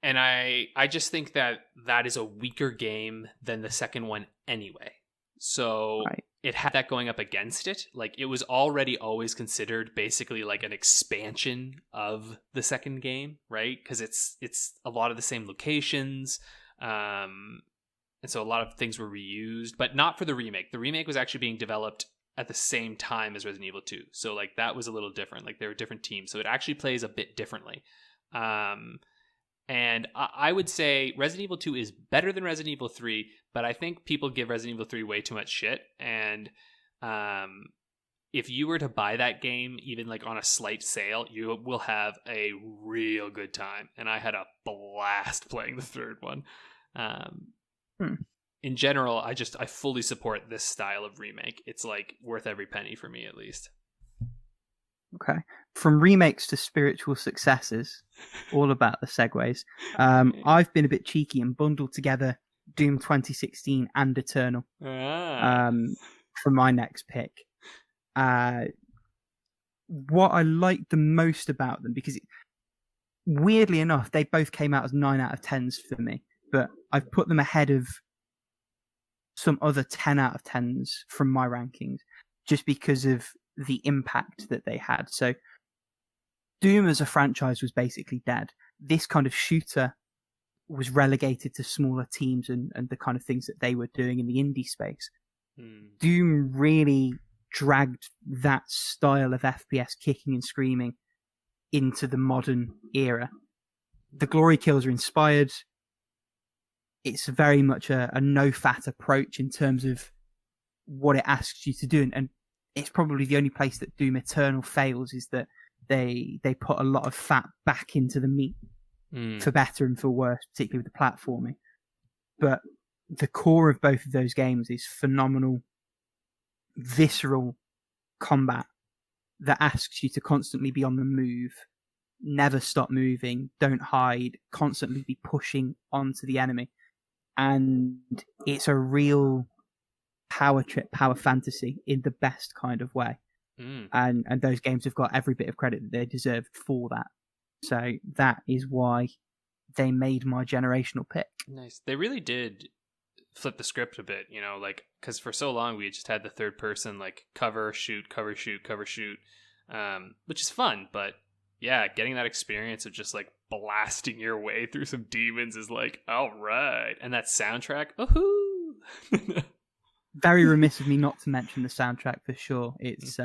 S2: I just think that is a weaker game than the second one anyway. So right. It had that going up against it. Like, it was already always considered basically like an expansion of the second game, right? Because it's a lot of the same locations. And so a lot of things were reused, but not for the remake. The remake was actually being developed at the same time as Resident Evil 2. So like that was a little different. Like, there were different teams. So it actually plays a bit differently. And I would say Resident Evil 2 is better than Resident Evil 3, but I think people give Resident Evil 3 way too much shit. And if you were to buy that game, even like on a slight sale, you will have a real good time. And I had a blast playing the third one. In general, I fully support this style of remake. It's like worth every penny for me, at least.
S1: Okay. From remakes to spiritual successors, all about the segues. I've been a bit cheeky and bundled together Doom 2016 and Eternal for my next pick. What I liked the most about them, because weirdly enough, they both came out as 9 out of 10s for me, but I've put them ahead of some other 10 out of 10s from my rankings, just because of the impact that they had. So Doom as a franchise was basically dead. This kind of shooter was relegated to smaller teams and the kind of things that they were doing in the indie space. Doom really dragged that style of FPS kicking and screaming into the modern era. The glory kills are inspired. It's very much a no-fat approach in terms of what it asks you to do. And it's probably the only place that Doom Eternal fails, is that they put a lot of fat back into the meat, for better and for worse, particularly with the platforming. But the core of both of those games is phenomenal, visceral combat that asks you to constantly be on the move, never stop moving, don't hide, constantly be pushing onto the enemy. And it's a real power trip, power fantasy in the best kind of way. And those games have got every bit of credit that they deserve for that. So that is why they made my generational pick.
S2: Nice. They really did flip the script a bit, like, because for so long we just had the third person, like, cover, shoot, cover, shoot, cover, shoot, which is fun, but yeah, getting that experience of just like blasting your way through some demons is like, all right. And that soundtrack, woohoo!
S1: Very remiss of me not to mention the soundtrack for sure. It's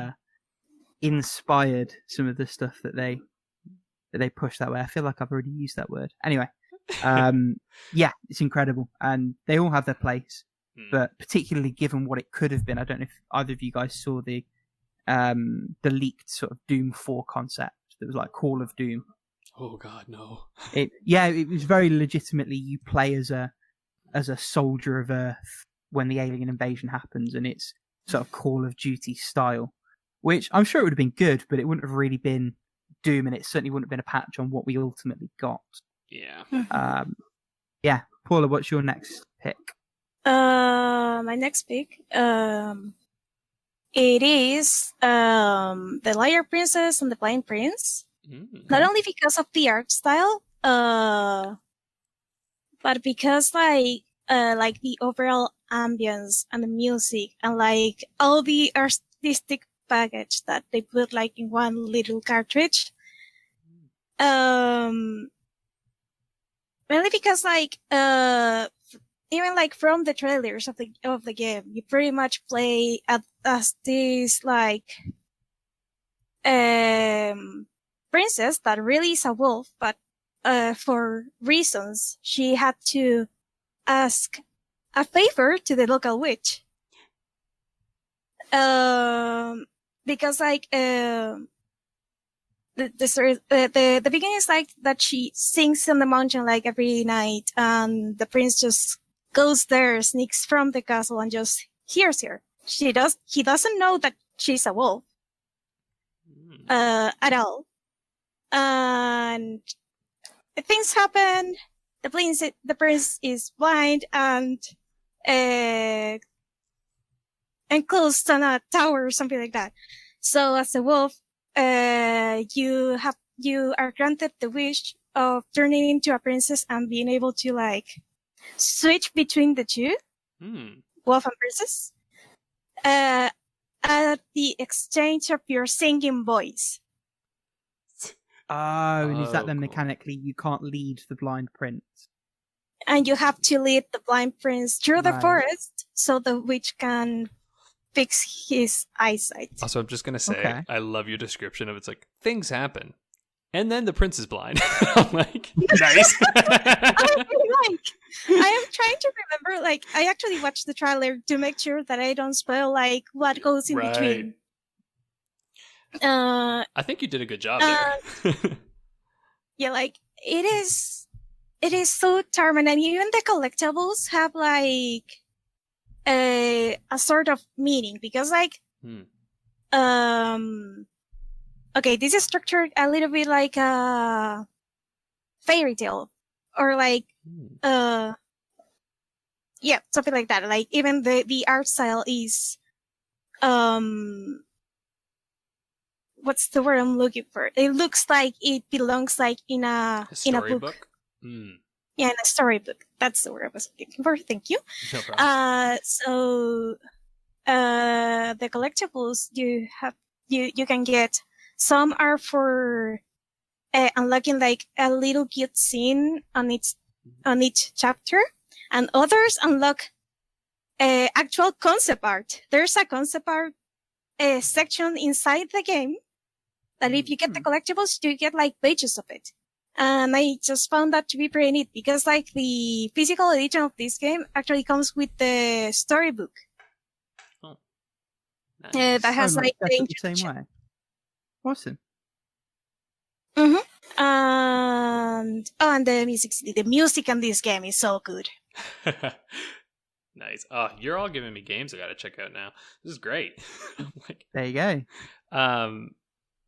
S1: inspired some of the stuff that they push that way. I feel like I've already used that word. Anyway, yeah, it's incredible, and they all have their place. But particularly given what it could have been, I don't know if either of you guys saw the leaked sort of Doom 4 concept. That was like Call of Doom.
S2: Oh God, no!
S1: It was very legitimately you play as a soldier of Earth when the alien invasion happens, and it's sort of Call of Duty style, which I'm sure it would have been good, but it wouldn't have really been Doom, and it certainly wouldn't have been a patch on what we ultimately got.
S2: Yeah.
S1: Yeah, Paula, what's your next pick?
S3: My next pick. it is the Liar Princess and the Blind Prince. Not only because of the art style, but because like the overall ambience and the music and like all the artistic package that they put like in one little cartridge. Mainly because like even like from the trailers of the game, you pretty much play as this like princess that really is a wolf, but for reasons she had to ask a favor to the local witch. Because like the beginning is like that she sings on the mountain like every night, and the prince just goes there, sneaks from the castle, and just hears her. He doesn't know that she's a wolf at all, and things happen. The prince is blind and enclosed on a tower or something like that. So as a wolf, you are granted the wish of turning into a princess and being able to like switch between the two, wolf and princess, at the exchange of your singing voice.
S1: And is that then mechanically you can't lead the blind prince?
S3: And you have to lead the blind prince through the forest so the witch can fix his eyesight.
S2: Also, I'm just going to say, I love your description of it's like, things happen. And then the prince is blind. I'm like, nice.
S3: I am trying to remember, like, I actually watched the trailer to make sure that I don't spoil, like, what goes in between.
S2: I think you did a good job there.
S3: Yeah, like, it is so charming, and even the collectibles have, like, a sort of meaning, because, like, okay, this is structured a little bit like a fairy tale, or like, yeah, something like that. Like, even the art style is, what's the word I'm looking for? It looks like it belongs like in a book. Yeah, in a storybook. That's the word I was looking for. Thank you.
S2: No problem.
S3: So, the collectibles you can get, some are for unlocking like a little cute scene on each chapter, and others unlock actual concept art. There's a concept art section inside the game that if you get the collectibles, you get like pages of it. And I just found that to be pretty neat, because like the physical edition of this game actually comes with the storybook.
S2: Oh, nice.
S3: That has like the
S1: same way. Awesome.
S3: And the music in this game is so good.
S2: Nice. Oh, you're all giving me games I gotta check out now. This is great.
S1: Like, there you go.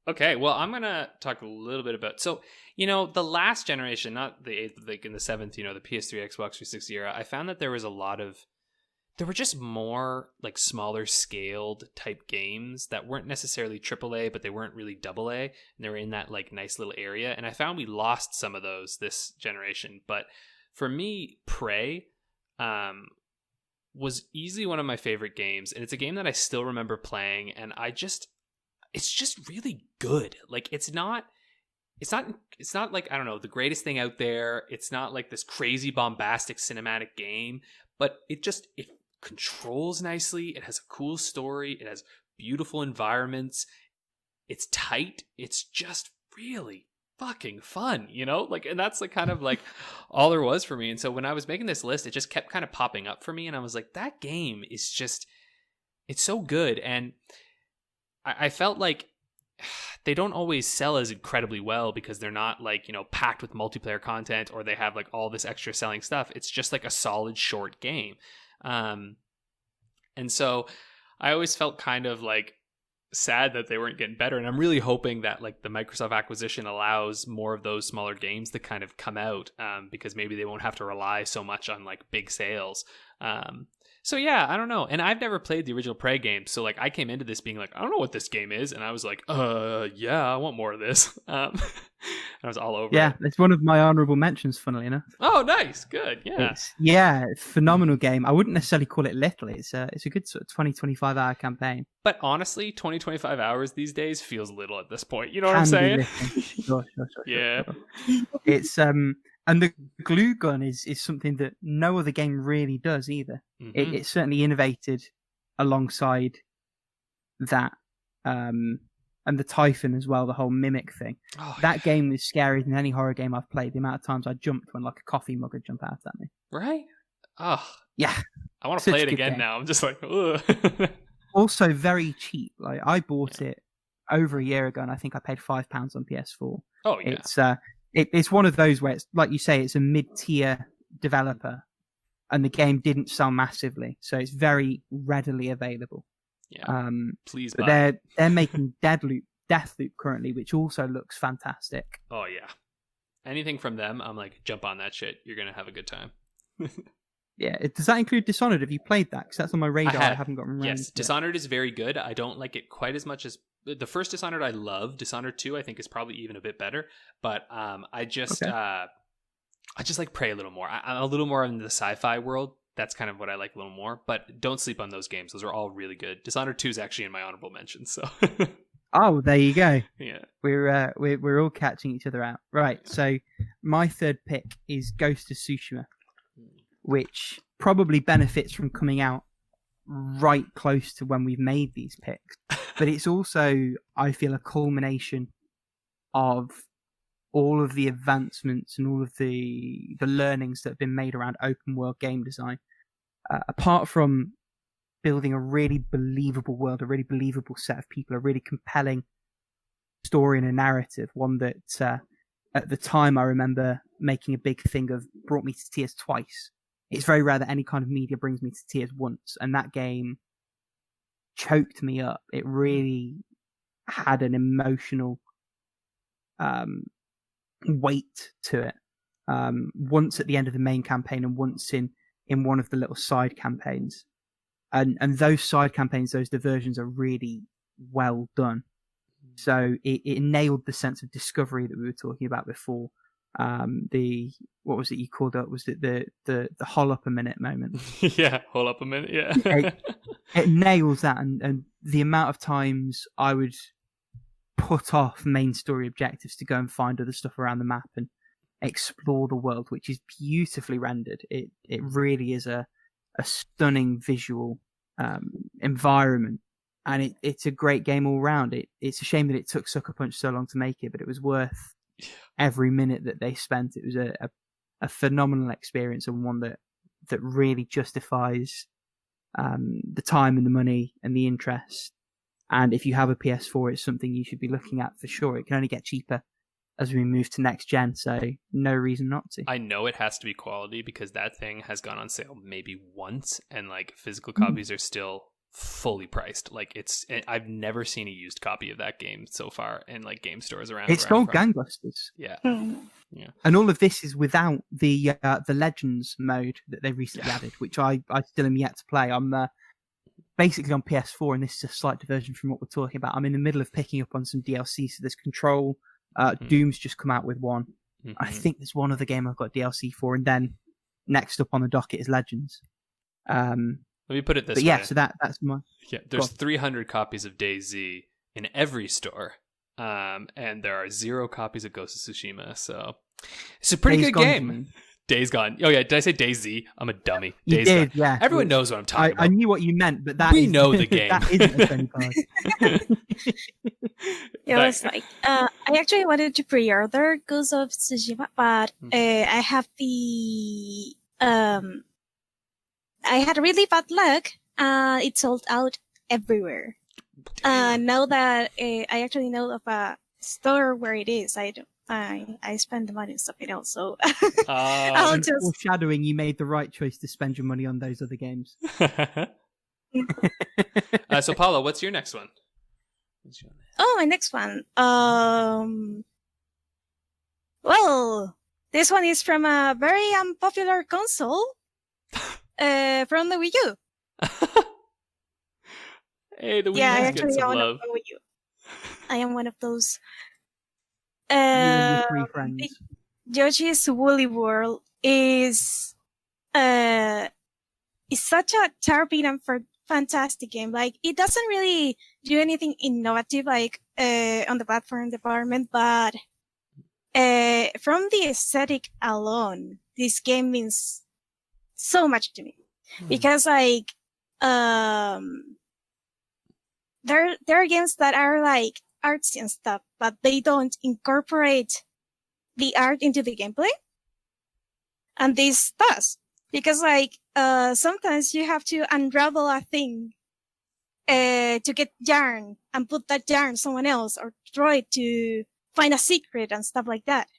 S2: Okay, well, I'm gonna talk a little bit about, so, you know, the last generation, not the 8th, like in the 7th, you know, the PS3, Xbox 360 era, I found that there were just more like smaller scaled type games that weren't necessarily AAA, but they weren't really AA, and they were in that like nice little area. And I found we lost some of those this generation. But for me, Prey was easily one of my favorite games, and it's a game that I still remember playing, and it's just really good. Like it's not like, I don't know, the greatest thing out there. It's not like this crazy bombastic cinematic game, but it controls nicely. It has a cool story. It has beautiful environments. It's tight. It's just really fucking fun, you know? Like, and that's like kind of like all there was for me. And so when I was making this list, it just kept kind of popping up for me, and I was like, that game is just, it's so good. And I felt like they don't always sell as incredibly well because they're not like, you know, packed with multiplayer content, or they have like all this extra selling stuff. It's just like a solid short game. And so I always felt kind of like sad that they weren't getting better. And I'm really hoping that like the Microsoft acquisition allows more of those smaller games to kind of come out, because maybe they won't have to rely so much on like big sales. So yeah, I don't know. And I've never played the original Prey game, so like I came into this being like, I don't know what this game is, and I was like, yeah, I want more of this. I was all over it.
S1: Yeah, it's one of my honourable mentions, funnily enough.
S2: Oh, nice. Good. Yeah.
S1: It's phenomenal game. I wouldn't necessarily call it little. It's a good sort of 20, 25 hour campaign.
S2: But honestly, 20, 25 hours these days feels little at this point. You know what I'm saying?
S1: Sure.
S2: Yeah.
S1: It's and the glue gun is something that no other game really does either.
S2: Mm-hmm.
S1: It's certainly innovated alongside that, and the Typhon as well, the whole mimic thing.
S2: Oh,
S1: that game was scarier than any horror game I've played. The amount of times I jumped when like a coffee mug would jump out at me.
S2: Right? Oh.
S1: Yeah.
S2: I want to play it again now. I'm just like, ugh.
S1: Also very cheap. Like I bought it over a year ago and I think I paid £5 on PS4.
S2: Oh yeah.
S1: It's one of those where it's like you say, it's a mid-tier developer, and the game didn't sell massively, so it's very readily available.
S2: Yeah. Please.
S1: But they're making Deathloop currently, which also looks fantastic.
S2: Oh yeah. Anything from them, I'm like, jump on that shit. You're gonna have a good time.
S1: Yeah. Does that include Dishonored? Have you played that? Because that's on my radar. I haven't gotten around.
S2: Yes, Dishonored is very good. I don't like it quite as much as the first Dishonored. I love Dishonored 2. I think is probably even a bit better. But I just like Prey a little more. I'm a little more in the sci-fi world. That's kind of what I like a little more. But don't sleep on those games. Those are all really good. Dishonored 2 is actually in my honorable mentions. So.
S1: Oh, there you go.
S2: Yeah,
S1: we're all catching each other out. Right. So my third pick is Ghost of Tsushima, which probably benefits from coming out right close to when we've made these picks. But it's also, I feel, a culmination of all of the advancements and all of the learnings that have been made around open world game design. Apart from building a really believable world, a really believable set of people, a really compelling story and a narrative, one that at the time I remember making a big thing of brought me to tears twice. It's very rare that any kind of media brings me to tears once, and that game choked me up. It really had an emotional weight to it. Once at the end of the main campaign and once in one of the little side campaigns. And those side campaigns, those diversions are really well done. So it nailed the sense of discovery that we were talking about before. What was it you called it? Was it the hole up a minute moment?
S2: Yeah, hole up a minute. Yeah,
S1: it nails that, and the amount of times I would put off main story objectives to go and find other stuff around the map and explore the world, which is beautifully rendered. It really is a stunning visual environment, and it's a great game all round. It's a shame that it took Sucker Punch so long to make it, but it was worth every minute that they spent. It was a phenomenal experience, and one that really justifies the time and the money and the interest. And if you have a PS4, it's something you should be looking at for sure. It can only get cheaper as we move to next gen, so no reason not to.
S2: I know it has to be quality because that thing has gone on sale maybe once, and like physical copies are still fully priced. Like I've never seen a used copy of that game so far in like game stores around.
S1: It's called gangbusters.
S2: Yeah. Yeah.
S1: And all of this is without the Legends mode that they recently added, which I still am yet to play. I'm basically on PS4, and this is a slight diversion from what we're talking about. I'm in the middle of picking up on some DLC, so there's Control. Doom's just come out with one. I think there's one other game I've got DLC for, and then next up on the docket is Legends.
S2: Let me put it this way.
S1: Yeah, so that's my...
S2: Yeah, there's 300 copies of DayZ in every store, and there are 0 copies of Ghost of Tsushima, so it's a pretty good game. Days Gone. Oh yeah, did I say DayZ? I'm a dummy.
S1: Days Gone. Yeah.
S2: Everyone knows what I'm talking about.
S1: I knew what you meant, but
S2: we know the game.
S1: That isn't a funny part.
S3: It was like I actually wanted to pre-order Goose of Tsushima, but I have the I had really bad luck. It sold out everywhere. Now that I actually know of a store where it is, I spend the money on something else, so I'll just...
S1: Foreshadowing, you made the right choice to spend your money on those other games.
S2: So Paula, what's your next one?
S3: Oh, my next one. Well, this one is from a very unpopular console from the Wii U.
S2: Hey, the Wii U's getting some love.
S3: I am one of those.
S1: You and your 3 friends.
S3: Yoshi's Woolly World is such a terrible and fantastic game. Like, it doesn't really do anything innovative, like on the platform department, but from the aesthetic alone, this game means so much to me because, like, there are games that are like artsy and stuff, but they don't incorporate the art into the gameplay, and this does. Because, like, sometimes you have to unravel a thing to get yarn and put that yarn someone else or throw it to find a secret and stuff like that.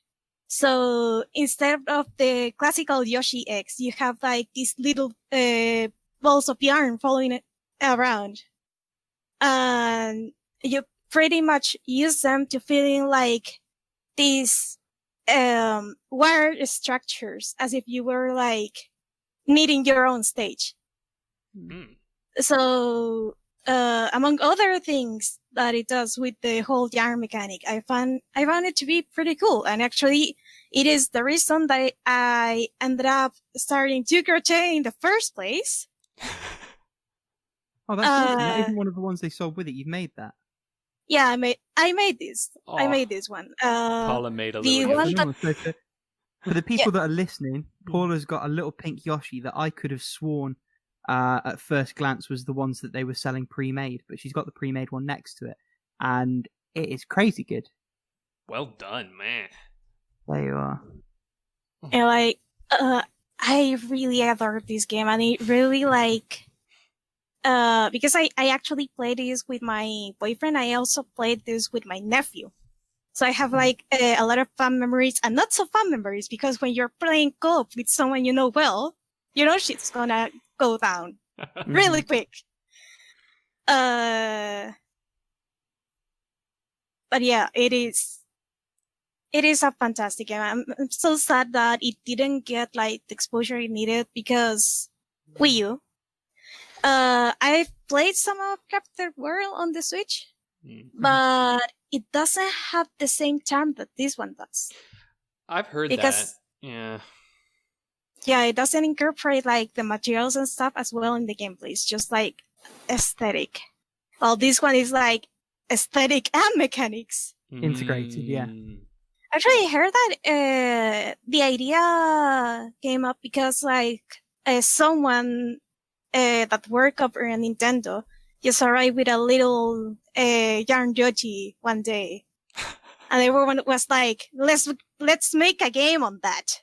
S3: So instead of the classical Yoshi eggs, you have like these little balls of yarn following it around. And you pretty much use them to fill in like these wired structures as if you were like knitting your own stage.
S2: Mm.
S3: So, among other things that it does with the whole yarn mechanic, I found it to be pretty cool. And actually, it is the reason that I ended up starting to crochet in the first place.
S1: Oh, that's awesome. That isn't one of the ones they sold with it. You've made that.
S3: Yeah, I made this.
S2: Oh,
S3: I made this one.
S2: Paula made a little
S3: Yoshi.
S1: For the people that are listening, Paula's got a little pink Yoshi that I could have sworn at first glance was the ones that they were selling pre-made, but she's got the pre-made one next to it, and it is crazy good.
S2: Well done, man.
S1: There you are.
S3: And like, I really adore this game, and it really like, because I actually played this with my boyfriend. I also played this with my nephew. So I have like a lot of fun memories and not so fun memories, because when you're playing co-op with someone you know well, you know shit's gonna go down really quick. But yeah, it is a fantastic game. I'm so sad that it didn't get like the exposure it needed because Wii U. I've played some of Crafted World on the Switch, but it doesn't have the same charm that this one does.
S2: I've heard that. Yeah.
S3: Yeah, it doesn't incorporate like the materials and stuff as well in the gameplay. It's just like aesthetic. Well, this one is like aesthetic and mechanics
S1: integrated. Yeah.
S3: Actually, I heard that the idea came up because like someone that worked over at Nintendo just arrived with a little yarn Yoshi one day, and everyone was like, "Let's make a game on that."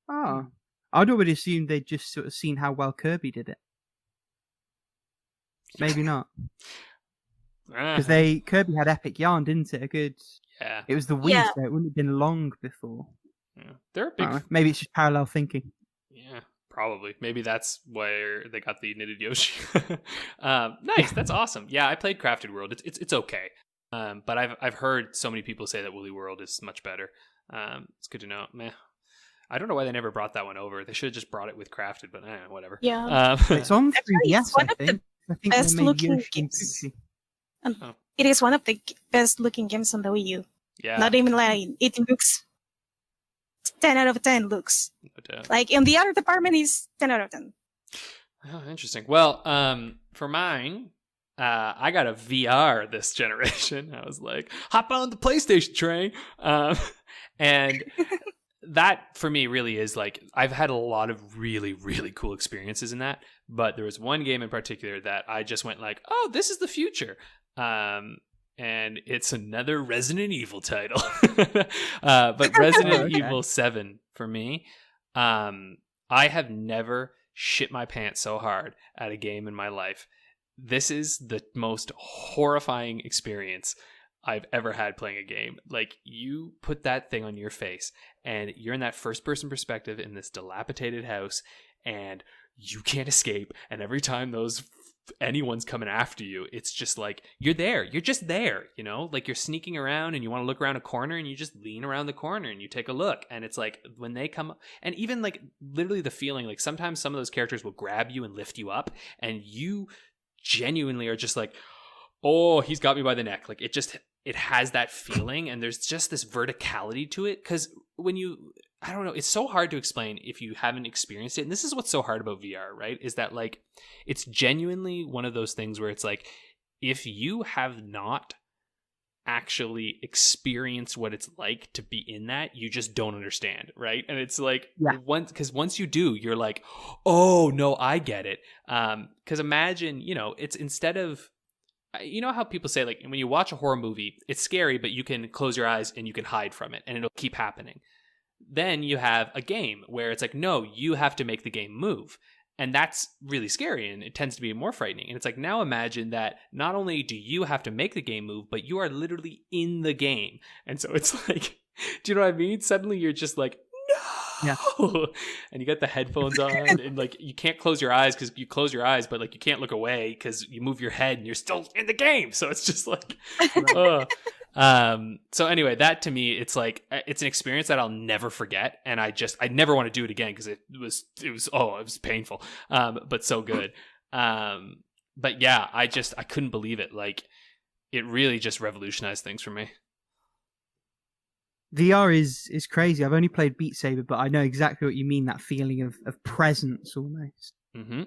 S1: Oh, I'd already assumed they'd just sort of seen how well Kirby did it. Maybe not, because Kirby had epic yarn, didn't it?
S2: Yeah.
S1: It was the Wii, so it wouldn't have been long before.
S2: Yeah, they're a big.
S1: Maybe it's just parallel thinking.
S2: Yeah. Probably. Maybe that's where they got the knitted Yoshi. Nice. That's awesome. Yeah, I played Crafted World. It's okay. But I've heard so many people say that Woolly World is much better. It's good to know. Meh. I don't know why they never brought that one over. They should have just brought it with Crafted, but whatever.
S3: Yeah.
S1: It's on 3DS, I think. I think
S3: best looking games. It is one of the best looking games on the Wii U.
S2: Yeah.
S3: Not even lying. It looks 10 out of 10 looks.
S2: No doubt.
S3: Like, in the art department is 10 out of 10.
S2: Oh, interesting. Well, for mine, I got a VR this generation. I was like, hop on the PlayStation train. And that, for me, really is like, I've had a lot of really, really cool experiences in that. But there was one game in particular that I just went like, oh, this is the future. And it's another Resident Evil title. But Resident Evil 7 for me. I have never shit my pants so hard at a game in my life. This is the most horrifying experience I've ever had playing a game. Like, you put that thing on your face and you're in that first person perspective in this dilapidated house and you can't escape. And every time those anyone's coming after you, it's just like you're just there, you know, like you're sneaking around and you want to look around a corner and you just lean around the corner and you take a look, and it's like when they come, and even like literally the feeling like sometimes some of those characters will grab you and lift you up and you genuinely are just like, oh, he's got me by the neck. Like it has that feeling, and there's just this verticality to it, because when you, I don't know, it's so hard to explain if you haven't experienced it. And this is what's so hard about VR, right? Is that like, it's genuinely one of those things where it's like, if you have not actually experienced what it's like to be in that, you just don't understand, right? And it's like, once you do, you're like, oh no, I get it. Because imagine, you know, it's instead of, you know how people say like when you watch a horror movie, it's scary, but you can close your eyes and you can hide from it and it'll keep happening. Then you have a game where it's like, no, you have to make the game move. And that's really scary, and it tends to be more frightening. And it's like, now imagine that not only do you have to make the game move, but you are literally in the game. And so it's like, do you know what I mean? Suddenly you're just like, no. Yeah. And you got the headphones on and like you can't close your eyes because you close your eyes, but like you can't look away because you move your head and you're still in the game. So it's just like, so anyway, that to me, it's like, it's an experience that I'll never forget. And I never want to do it again because it was painful. But so good. But yeah, I couldn't believe it. Like it really just revolutionized things for me.
S1: VR is crazy. I've only played Beat Saber, but I know exactly what you mean. That feeling of presence, almost.
S2: Mm-hmm.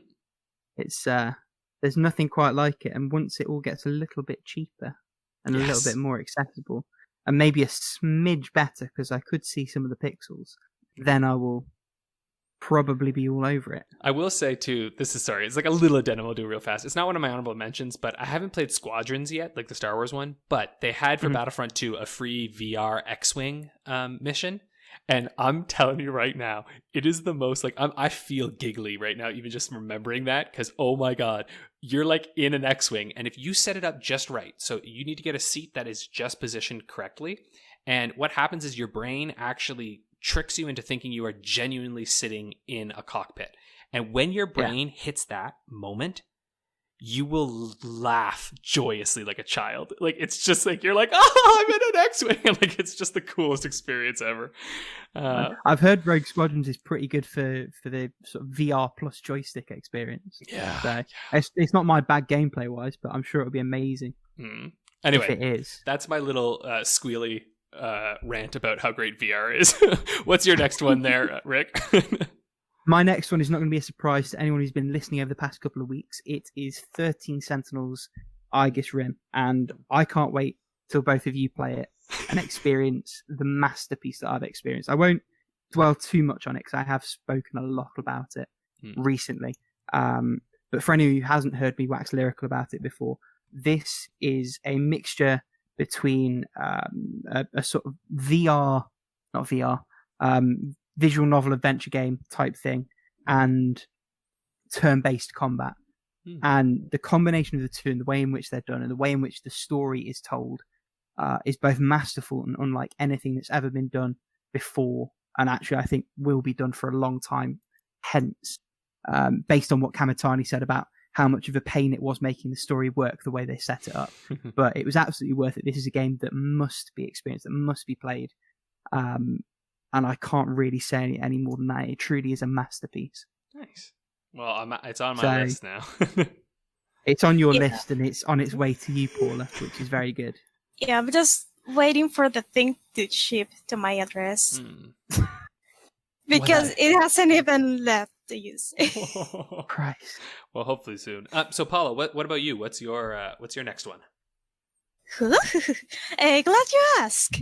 S1: It's there's nothing quite like it. And once it all gets a little bit cheaper and a little bit more accessible, and maybe a smidge better, because I could see some of the pixels, then I will probably be all over it.
S2: I will say too, it's like a little addendum I'll do real fast. It's not one of my honorable mentions, but I haven't played Squadrons yet, like the Star Wars one, but they had for Battlefront 2 a free VR X-Wing mission. And I'm telling you right now, it is the most like, I feel giggly right now, even just remembering that, because oh my God, you're like in an X-Wing. And if you set it up just right, so you need to get a seat that is just positioned correctly. And what happens is your brain actually tricks you into thinking you are genuinely sitting in a cockpit. And when your brain hits that moment, you will laugh joyously like a child. Like it's just like, you're like, oh, I'm in an X-Wing. Like it's just the coolest experience ever.
S1: I've heard Rogue Squadrons is pretty good for the sort of VR plus joystick experience.
S2: Yeah.
S1: So it's not my bad gameplay wise, but I'm sure it'll be amazing.
S2: Anyway,
S1: if it is.
S2: That's my little squealy rant about how great VR is. What's your next one there, Rick?
S1: My next one is not going to be a surprise to anyone who's been listening over the past couple of weeks. It is 13 Sentinels Aegis Rim, and I can't wait till both of you play it and experience the masterpiece that I've experienced. I won't dwell too much on it because I have spoken a lot about it recently. But for anyone who hasn't heard me wax lyrical about it before, this is a mixture between a sort of visual novel adventure game type thing and turn-based combat. And the combination of the two and the way in which they're done and the way in which the story is told is both masterful and unlike anything that's ever been done before, and actually I think will be done for a long time hence, based on what Kamitani said about how much of a pain it was making the story work the way they set it up. But it was absolutely worth it. This is a game that must be experienced, that must be played. And I can't really say any more than that. It truly is a masterpiece.
S2: Nice. Well, it's on my list now.
S1: It's on your list, and it's on its way to you, Paula, which is very good.
S3: Yeah, I'm just waiting for the thing to ship to my address. Because it hasn't even left to use.
S1: Christ.
S2: Well, hopefully soon. So, Paula, what about you? What's your next one?
S3: Glad you asked.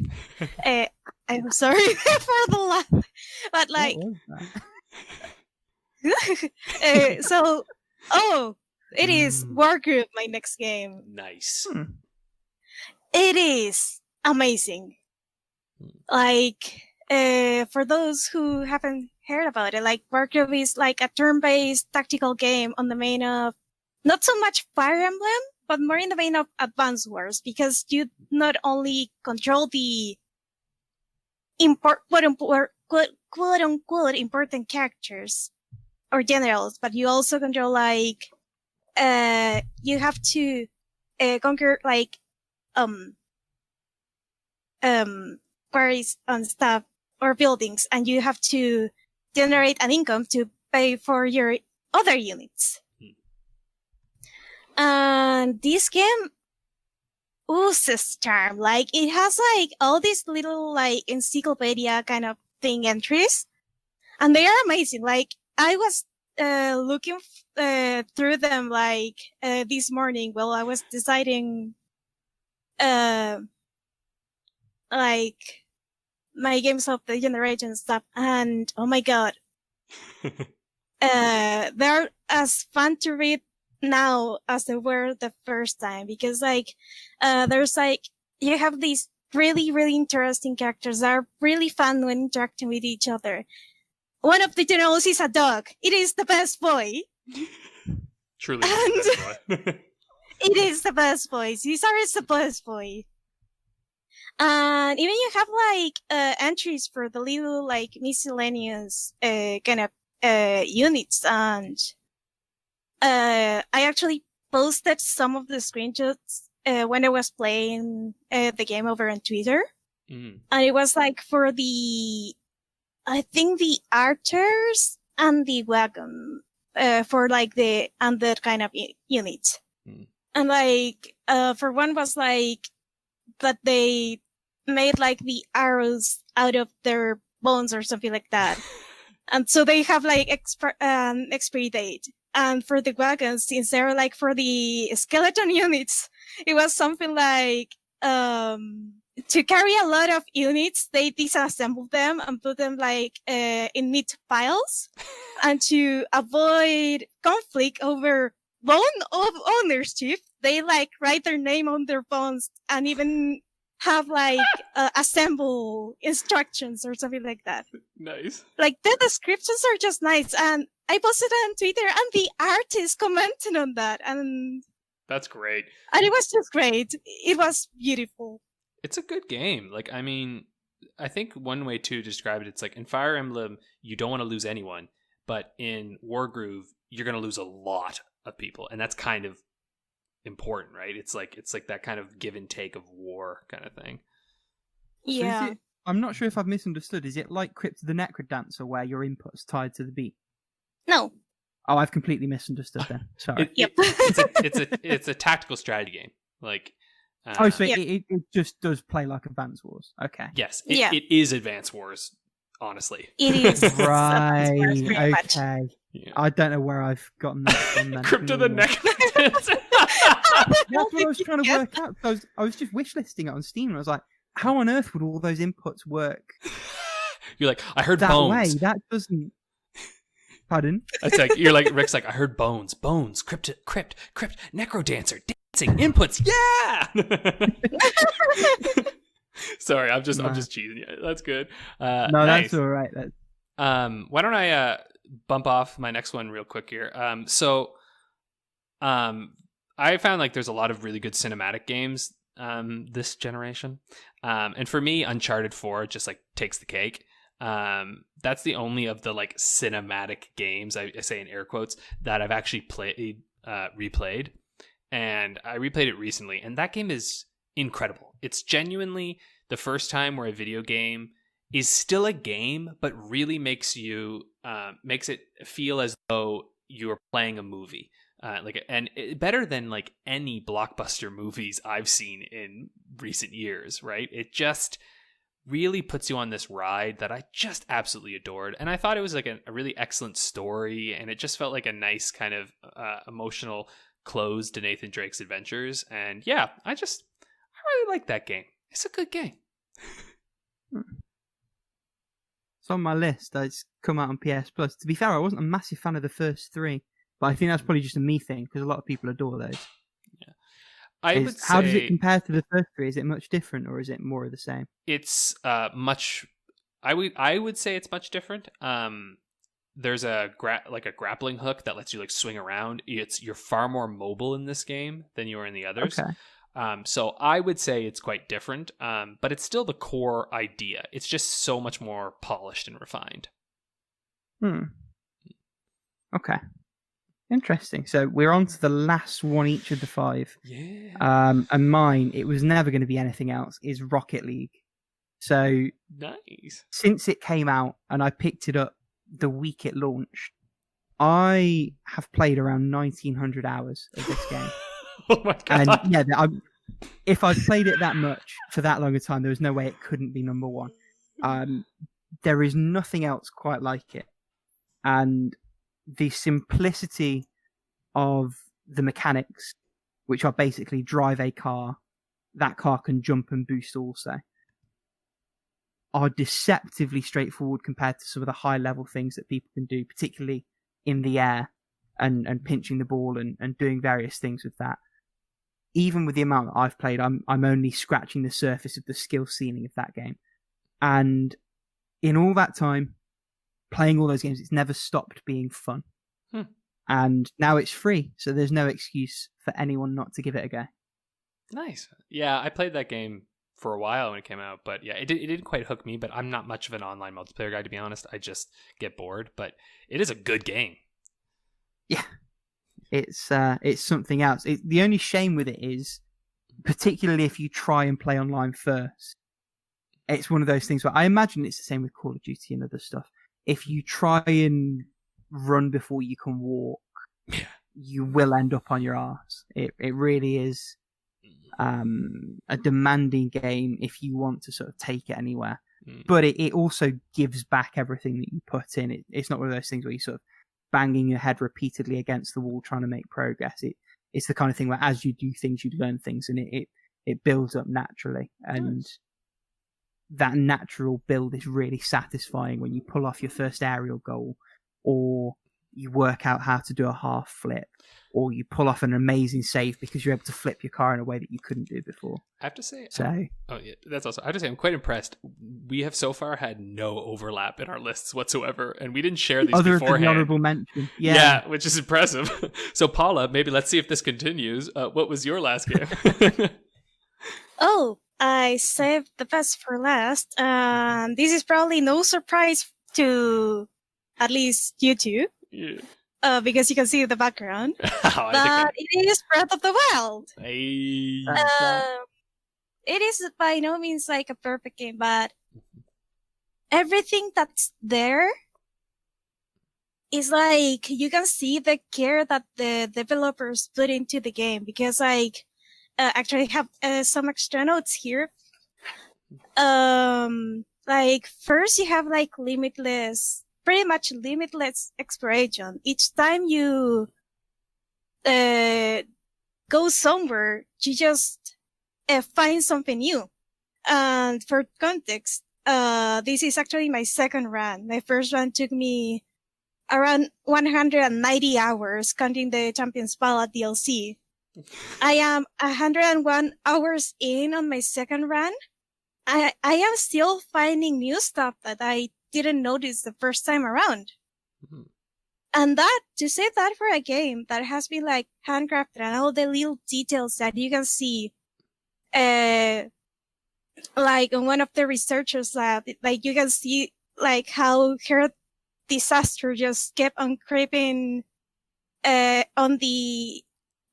S3: I'm sorry for the laugh, but like, it is Wargroove, my next game.
S2: Nice.
S3: It is amazing. Like, for those who haven't heard about it, like Wargroove is like a turn-based tactical game on the vein of not so much Fire Emblem, but more in the vein of Advance Wars, because you not only control the quote-unquote important characters or generals, but you also control like you have to conquer like quarries and stuff or buildings, and you have to generate an income to pay for your other units. And this game oozes charm. Like, it has like all these little like encyclopedia kind of thing entries, and they are amazing. Like, I was looking through them like this morning while I was deciding like my games of the generation stuff, and oh my god, they're as fun to read now as they were the first time, because like there's like, you have these really, really interesting characters that are really fun when interacting with each other. One of the generals is a dog. It is the best boy.
S2: Truly the best boy.
S3: It is the best boy. Caesar is the best boy. And even you have like entries for the little like miscellaneous kind of units, and I actually posted some of the screenshots when I was playing the game over on Twitter. And it was like for the, I think the archers and the wagon for like the undead kind of units. And like for one was like that they made like the arrows out of their bones or something like that. And so they have like expiry date. And for the wagons, since they're like for the skeleton units, it was something like to carry a lot of units, they disassemble them and put them like in neat piles. And to avoid conflict over bone of ownership, they like write their name on their bones and even have like assemble instructions or something like that.
S2: Nice.
S3: Like, the descriptions are just nice, and I posted it on Twitter, and the artist commented on that, and
S2: that's great.
S3: And it was just great. It was beautiful.
S2: It's a good game. Like, I mean, I think one way to describe it, it's like in Fire Emblem, you don't want to lose anyone, but in Wargroove, you're going to lose a lot of people, and that's kind of important, right? It's like that kind of give and take of war kind of thing.
S3: Yeah.
S1: So I'm not sure if I've misunderstood. Is it like Crypt of the Necrodancer where your input's tied to the beat?
S3: No.
S1: Oh, I've completely misunderstood then. Sorry.
S2: It's a tactical strategy game. Like,
S1: so it just does play like Advance Wars. Okay.
S2: Yes, it is Advance Wars. Honestly,
S3: it is.
S1: Right.
S3: Wars,
S1: okay. Yeah. I don't know where I've gotten that from. Then.
S2: Crypt of the Necrodancer.
S1: That's what I was trying to work out. I was just wishlisting it on Steam, and I was like, how on earth would all those inputs work?
S2: You're like, I heard
S1: that
S2: bones.
S1: Way. That doesn't. Pardon?
S2: It's like you're like Rick's like, I heard bones, crypt, necrodancer, dancing, inputs, yeah. Sorry, I'm just cheesing you. That's good.
S1: No,
S2: nice.
S1: That's all right.
S2: Why don't I bump off my next one real quick here? I found like there's a lot of really good cinematic games this generation, and for me, Uncharted 4 just like takes the cake. That's the only of the like cinematic games, I say in air quotes, that I've actually replayed, and I replayed it recently, and that game is incredible. It's genuinely the first time where a video game is still a game, but really makes it feel as though you're playing a movie. Better than like any blockbuster movies I've seen in recent years, right? It just really puts you on this ride that I just absolutely adored. And I thought it was like a really excellent story, and it just felt like a nice kind of emotional close to Nathan Drake's adventures. And yeah, I really like that game. It's a good game.
S1: It's on my list. It's come out on PS Plus. To be fair, I wasn't a massive fan of the first three, but I think that's probably just a me thing because a lot of people adore those.
S2: Yeah,
S1: how does it compare to the first three? Is it much different, or is it more of the same?
S2: It's much. I would say it's much different. There's a grappling hook that lets you like swing around. You're far more mobile in this game than you are in the others.
S1: Okay.
S2: So I would say it's quite different, but it's still the core idea. It's just so much more polished and refined.
S1: Okay. Interesting. So we're on to the last one each of the 5.
S2: Yeah.
S1: And mine, it was never going to be anything else, is Rocket League. So
S2: nice.
S1: Since it came out and I picked it up the week it launched, I have played around 1,900 hours of this game.
S2: Oh my god!
S1: And yeah, if I've played it that much for that long a time, there was no way it couldn't be number 1. There is nothing else quite like it, and the simplicity of the mechanics, which are basically drive a car, that car can jump and boost also, are deceptively straightforward compared to some of the high level things that people can do, particularly in the air and pinching the ball and doing various things with that. Even with the amount that I've played, I'm only scratching the surface of the skill ceiling of that game. And in all that time, playing all those games, it's never stopped being fun. And now it's free, so there's no excuse for anyone not to give it a go.
S2: Nice. Yeah, I played that game for a while when it came out, but yeah, it didn't quite hook me, but I'm not much of an online multiplayer guy, to be honest. I just get bored, but it is a good game.
S1: Yeah. It's something else. The only shame with it is, particularly if you try and play online first, it's one of those things where I imagine it's the same with Call of Duty and other stuff. If you try and run before you can walk, you will end up on your arse. It really is a demanding game if you want to sort of take it anywhere. But it also gives back everything that you put in. It's not one of those things where you sort of banging your head repeatedly against the wall trying to make progress. It's the kind of thing where as you do things, you learn things, and it builds up naturally. And that natural build is really satisfying when you pull off your first aerial goal, or you work out how to do a half flip, or you pull off an amazing save because you're able to flip your car in a way that you couldn't do before.
S2: I have to say,
S1: that's
S2: also. I have to say, I'm quite impressed. We have so far had no overlap in our lists whatsoever, and we didn't share these
S1: other
S2: beforehand.
S1: Than the honourable mention,
S2: yeah, which is impressive. So, Paula, maybe let's see if this continues. What was your last game?
S3: Oh, I saved the best for last. This is probably no surprise to at least you two.
S2: Yeah.
S3: Because you can see the background. But it is Breath of the Wild.
S2: Hey.
S3: It is by no means like a perfect game, but everything that's there is like, you can see the care that the developers put into the game, because like, actually have some extra notes here. Like first you have like pretty much limitless exploration. Each time you go somewhere, you just find something new. And for context, this is actually my second run. My first run took me around 190 hours, counting the Champions Paula DLC. I am 101 hours in on my second run. I am still finding new stuff that I didn't notice the first time around. And to say that for a game that has been like handcrafted and all the little details that you can see, like on one of the researchers' lab, like you can see like how her disaster just kept on creeping, on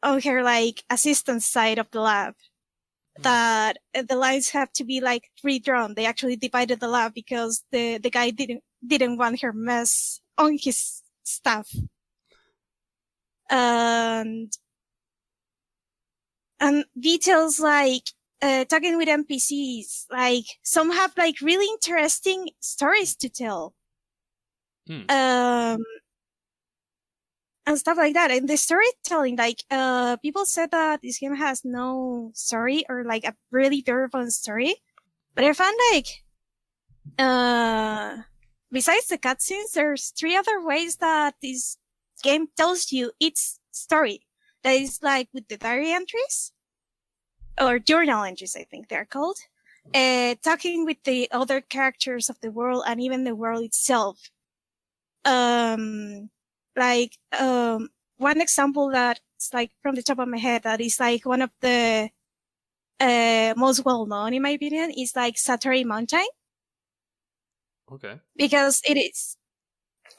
S3: her like assistant side of the lab. That the lines have to be like redrawn. They actually divided the lab because the guy didn't want her mess on his stuff. And details like talking with NPCs, like some have like really interesting stories to tell. And stuff like that. And the storytelling, like, people said that this game has no story or like a really very fun story. But I found like, besides the cutscenes, there's 3 other ways that this game tells you its story. That is like with the diary entries, or journal entries, I think they're called. Talking with the other characters of the world and even the world itself. Like, one example that's like from the top of my head that is like one of the most well known in my opinion is like Satori Mountain.
S2: Okay.
S3: Because it is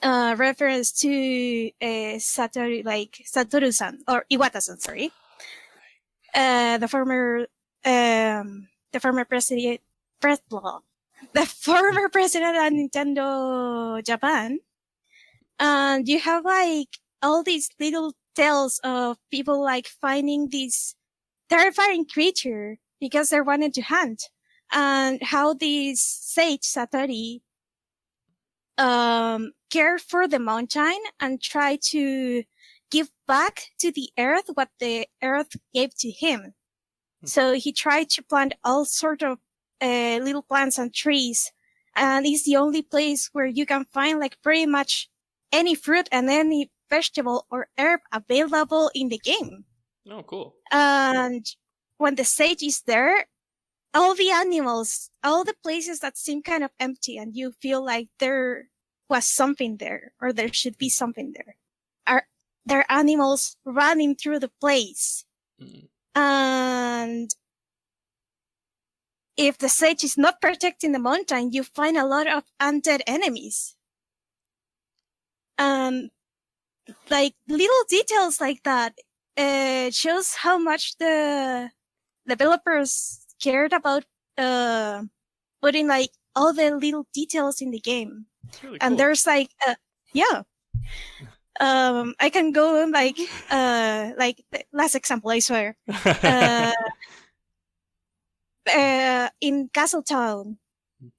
S3: reference to Satoru-san or Iwata-san, sorry, the former president, the former president of Nintendo Japan, and you have like all these little tales of people like finding this terrifying creature because they wanted to hunt, and how this sage Satori cared for the mountain and tried to give back to the earth what the earth gave to him. So he tried to plant all sort of little plants and trees, and it's the only place where you can find like pretty much any fruit and any vegetable or herb available in the game.
S2: Oh, cool.
S3: And when the sage is there, all the animals, all the places that seem kind of empty and you feel like there was something there or there should be something there, are animals running through the place. And if the sage is not protecting the mountain, you find a lot of undead enemies. Like little details like that shows how much the developers cared about putting like all the little details in the game.
S2: Really
S3: and
S2: cool.
S3: There's like I can go on like the last example, I swear. In Castletown,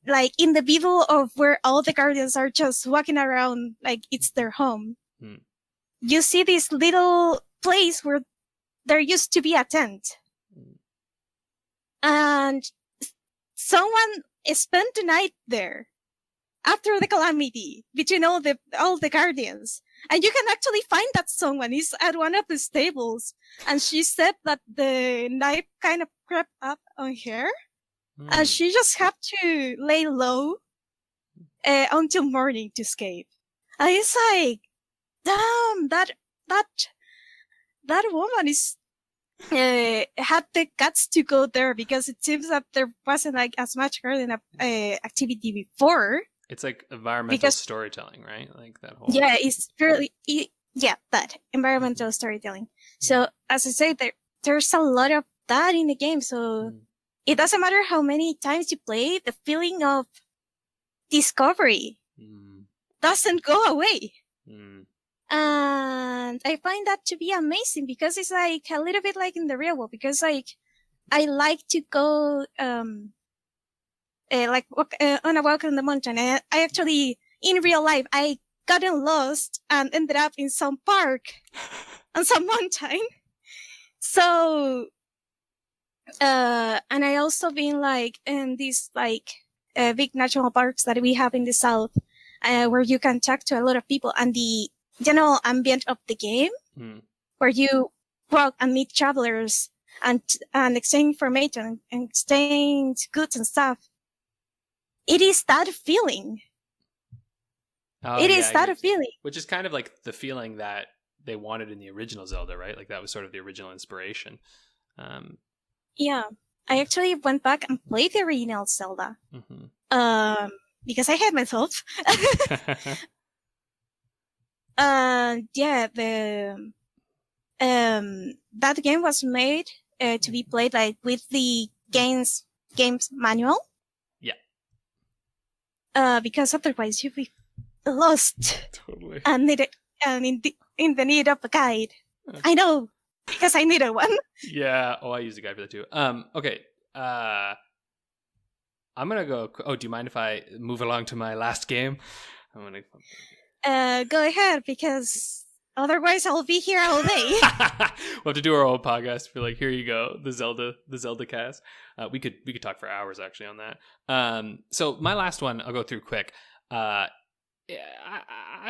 S3: like in the middle of where all the guardians are just walking around like it's their home. You see this little place where there used to be a tent. And someone spent the night there after the calamity between all the guardians. And you can actually find that someone is at one of the stables. And she said that the knife kind of crept up on her. And she just had to lay low until morning to escape. And it's like, damn, that woman is had the guts to go there, because it seems that there wasn't like as much garden activity before.
S2: It's like environmental storytelling, right? Like that whole...
S3: Yeah, it's really... that. Environmental storytelling. So, as I say, there's a lot of that in the game, so it doesn't matter how many times you play, the feeling of discovery doesn't go away. And I find that to be amazing, because it's like a little bit like in the real world, because like I like to go on a walk on the mountain. And I actually, in real life, I gotten lost and ended up in some park on some mountain. So, and I also been like in these like big national parks that we have in the south, where you can talk to a lot of people, and the general ambient of the game, where you walk and meet travelers and exchange information and exchange goods and stuff. It is that feeling. It is that feeling.
S2: Which is kind of like the feeling that they wanted in the original Zelda, right? Like that was sort of the original inspiration.
S3: Yeah. I actually went back and played the original Zelda. Because I hate myself. That game was made to be played like with the games manual. Yeah. Because otherwise you'd be lost. Totally. And in the need of a guide. I know, because I needed one.
S2: Yeah. Oh, I used a guide for that too. Okay. I'm gonna go. Oh, do you mind if I move along to my last game? I'm gonna.
S3: Go ahead, because otherwise I'll be here all day.
S2: We'll have to do our own podcast. Be like, here you go, the Zelda cast. We could talk for hours actually on that. So my last one, I'll go through quick. I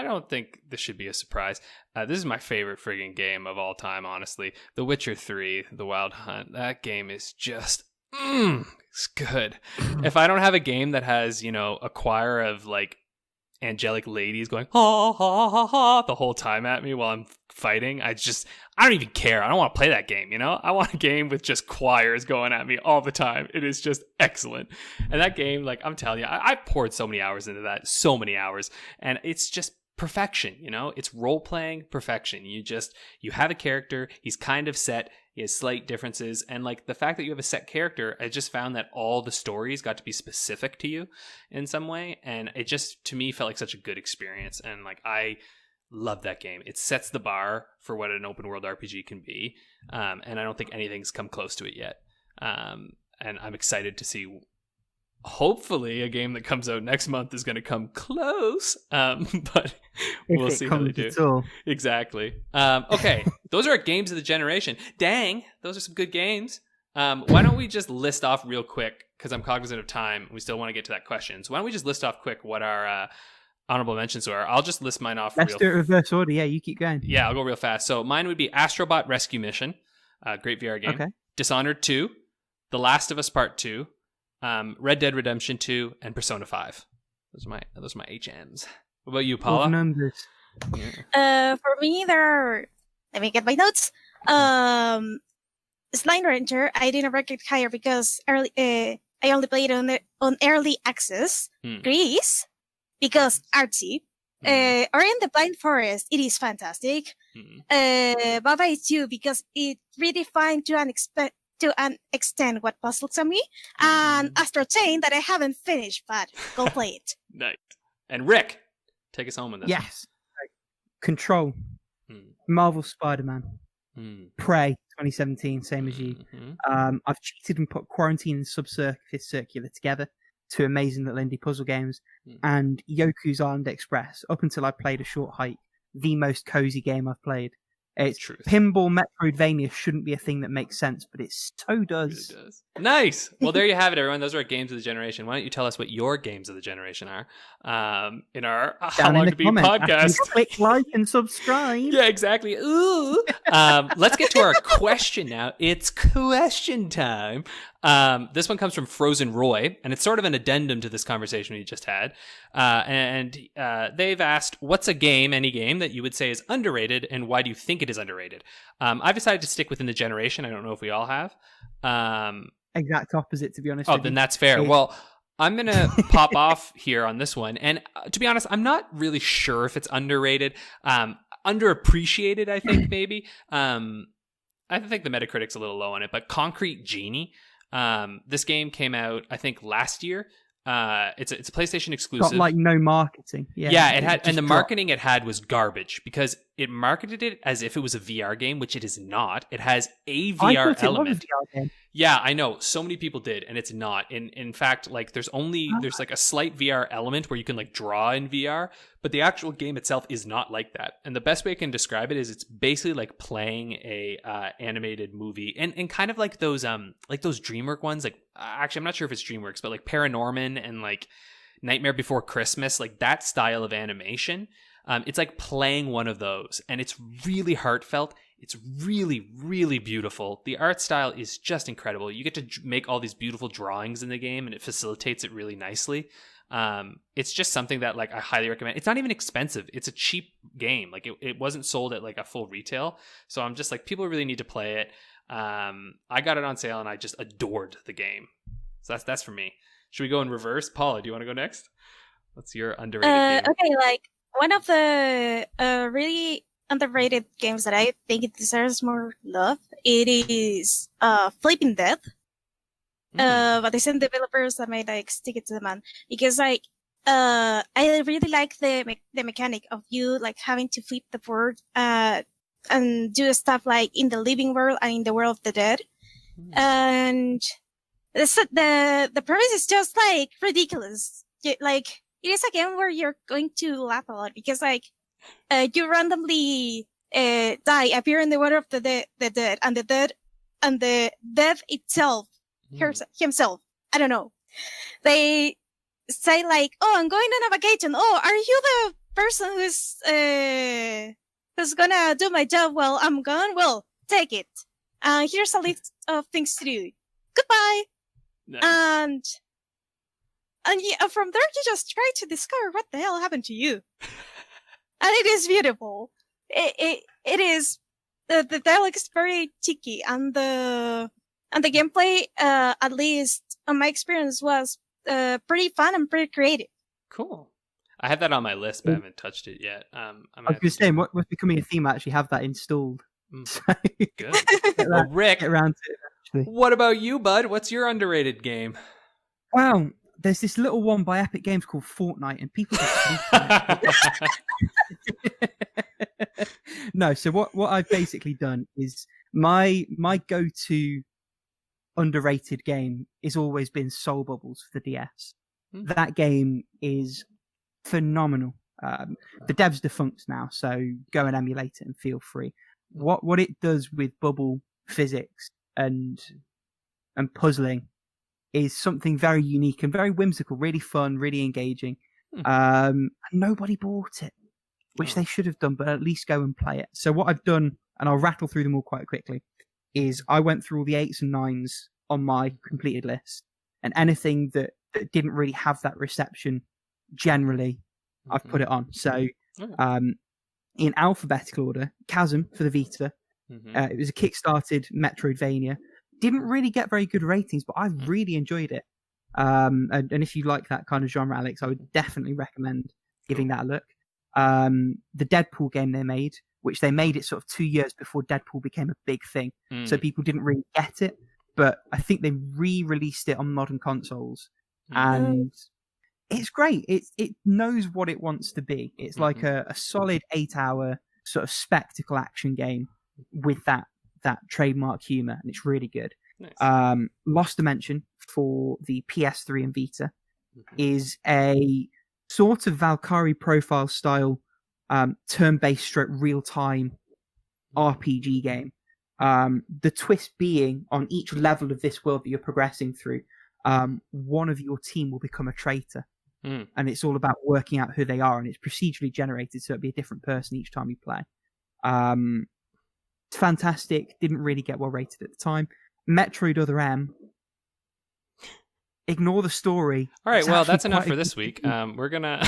S2: don't think this should be a surprise. This is my favorite friggin' game of all time, honestly. The Witcher 3, The Wild Hunt. That game is just, it's good. If I don't have a game that has, a choir of like angelic ladies going ha ha ha ha the whole time at me while I'm fighting, I don't even care. I don't want to play that game, I want a game with just choirs going at me all the time. It is just excellent. And that game, like I'm telling you, I poured so many hours into that, so many hours, and it's just perfection, you know? It's role-playing perfection. You have a character, he's kind of set, he has slight differences, and like the fact that you have a set character, I just found that all the stories got to be specific to you in some way, and it just, to me, felt like such a good experience, and like I love that game. It sets the bar for what an open world RPG can be, and I don't think anything's come close to it yet. And I'm excited to see, hopefully a game that comes out next month is going to come close, but we'll see how they do. Exactly. Okay, those are our games of the generation. Dang, those are some good games. Why don't we just list off real quick, because I'm cognizant of time, we still want to get to that question, so why don't we just list off quick what our honorable mentions are. I'll just list mine off.
S1: Let's do it reverse order. Yeah, you keep going.
S2: Yeah, I'll go real fast. So mine would be Astrobot Rescue Mission, great VR game.
S1: Okay.
S2: Dishonored 2, The Last of Us Part 2, Red Dead Redemption 2, and Persona 5. Those are my HMs. What about you, Paula?
S1: Numbers.
S3: For me, there are. Let me get my notes. Slime Ranger, I didn't rank it higher because I only played it on early access. Grease, because artsy. Or in the Blind Forest, it is fantastic. Baba 2, because it redefined to an extent what puzzles on me. And Astro Chain, that I haven't finished, but go play it.
S2: Nice. And Rick, take us home with this.
S1: Yes. Control. Marvel Spider-Man. Prey 2017, same as you. I've cheated and put Quarantine and Subsurface Circular together. Two amazing little indie puzzle games, and Yoku's Island Express. Up until I played A Short Hike, the most cozy game I've played. It's
S2: Truth.
S1: Pinball Metroidvania shouldn't be a thing that makes sense, but it so does.
S2: It does. Nice. Well, there you have it, everyone. Those are our games of the generation. Why don't you tell us what your games of the generation are in our How Long to Beat podcast?
S1: Click like and subscribe.
S2: Yeah, exactly. Ooh. Let's get to our question now. It's question time. This one comes from Frozen Roy, and it's sort of an addendum to this conversation we just had. And they've asked, what's a game, any game, that you would say is underrated, and why do you think it is underrated? I've decided to stick within the generation. I don't know if we all have.
S1: Exact opposite, to be honest.
S2: Oh, then that's fair. Well, I'm going to pop off here on this one. And to be honest, I'm not really sure if it's underrated. Underappreciated, I think, maybe. I think the Metacritic's a little low on it, but Concrete Genie. This game came out, I think, last year. It's a PlayStation exclusive.
S1: Got like no marketing.
S2: Yeah, it had, and the marketing it had was garbage because it marketed it as if it was a VR game, which it is not. It has a VR element. Yeah, I know. So many people did, and it's not. In fact, like there's like a slight VR element where you can like draw in VR, but the actual game itself is not like that. And the best way I can describe it is it's basically like playing a animated movie, and kind of like those DreamWorks ones. Like actually, I'm not sure if it's DreamWorks, but like Paranorman and like Nightmare Before Christmas, like that style of animation. It's like playing one of those, and it's really heartfelt. It's really, really beautiful. The art style is just incredible. You get to make all these beautiful drawings in the game, and it facilitates it really nicely. It's just something that like I highly recommend. It's not even expensive. It's a cheap game. Like it wasn't sold at like a full retail. So I'm just like, people really need to play it. I got it on sale, and I just adored the game. So that's for me. Should we go in reverse? Paula, do you want to go next? What's your underrated game?
S3: Okay, like one of the really underrated games that I think it deserves more love, it is Flipping Death. But the same developers that made like Stick It to the Man, because like I really like the mechanic of you like having to flip the board and do stuff like in the living world and in the world of the dead. And the premise is just like ridiculous. Like it is a game where you're going to laugh a lot because like you randomly die, appear in the world of the dead, and the death itself himself. I don't know. They say like, "Oh, I'm going on a vacation. Oh, are you the person who's gonna do my job while I'm gone? Well, take it. Here's a list of things to do. Goodbye." Nice. And yeah, from there you just try to discover what the hell happened to you. And it is beautiful. It is the dialogue is very cheeky, and the gameplay, at least on my experience, was pretty fun and pretty creative.
S2: Cool. I had that on my list, but I haven't touched it yet.
S1: I was just saying, what's becoming a theme? I actually have that installed. So,
S2: good. Well, Rick,
S1: get around to it, actually.
S2: What about you, bud? What's your underrated game?
S1: Well, there's this little one by Epic Games called Fortnite, and people just sleep on it. No, so what I've basically done is my go-to underrated game has always been Soul Bubbles for the DS. That game is phenomenal. The dev's defunct now, so go and emulate it and feel free. What it does with bubble physics and puzzling is something very unique and very whimsical, really fun, really engaging. And nobody bought it, which they should have done, but at least go and play it. So what I've done, and I'll rattle through them all quite quickly, is I went through all the 8s and 9s on my completed list, and anything that didn't really have that reception generally, I've put it on. So in alphabetical order, Chasm for the Vita. It was a kickstarted Metroidvania. Didn't really get very good ratings, but I really enjoyed it. And if you like that kind of genre, Alex, I would definitely recommend giving that a look. The Deadpool game they made, which they made it sort of 2 years before Deadpool became a big thing. So people didn't really get it, but I think they re-released it on modern consoles. And it's great. It knows what it wants to be. It's like a solid 8-hour sort of spectacle action game with that trademark humor, and it's really good. Nice. Lost Dimension for the PS3 and Vita is a sort of Valkyrie profile style turn-based stroke real-time RPG game. The twist being, on each level of this world that you're progressing through, one of your team will become a traitor. And it's all about working out who they are, and it's procedurally generated, so it'll be a different person each time you play. It's fantastic. Didn't really get well rated at the time. Metroid Other M. Ignore the story.
S2: All right, well, that's enough for this week. We're gonna.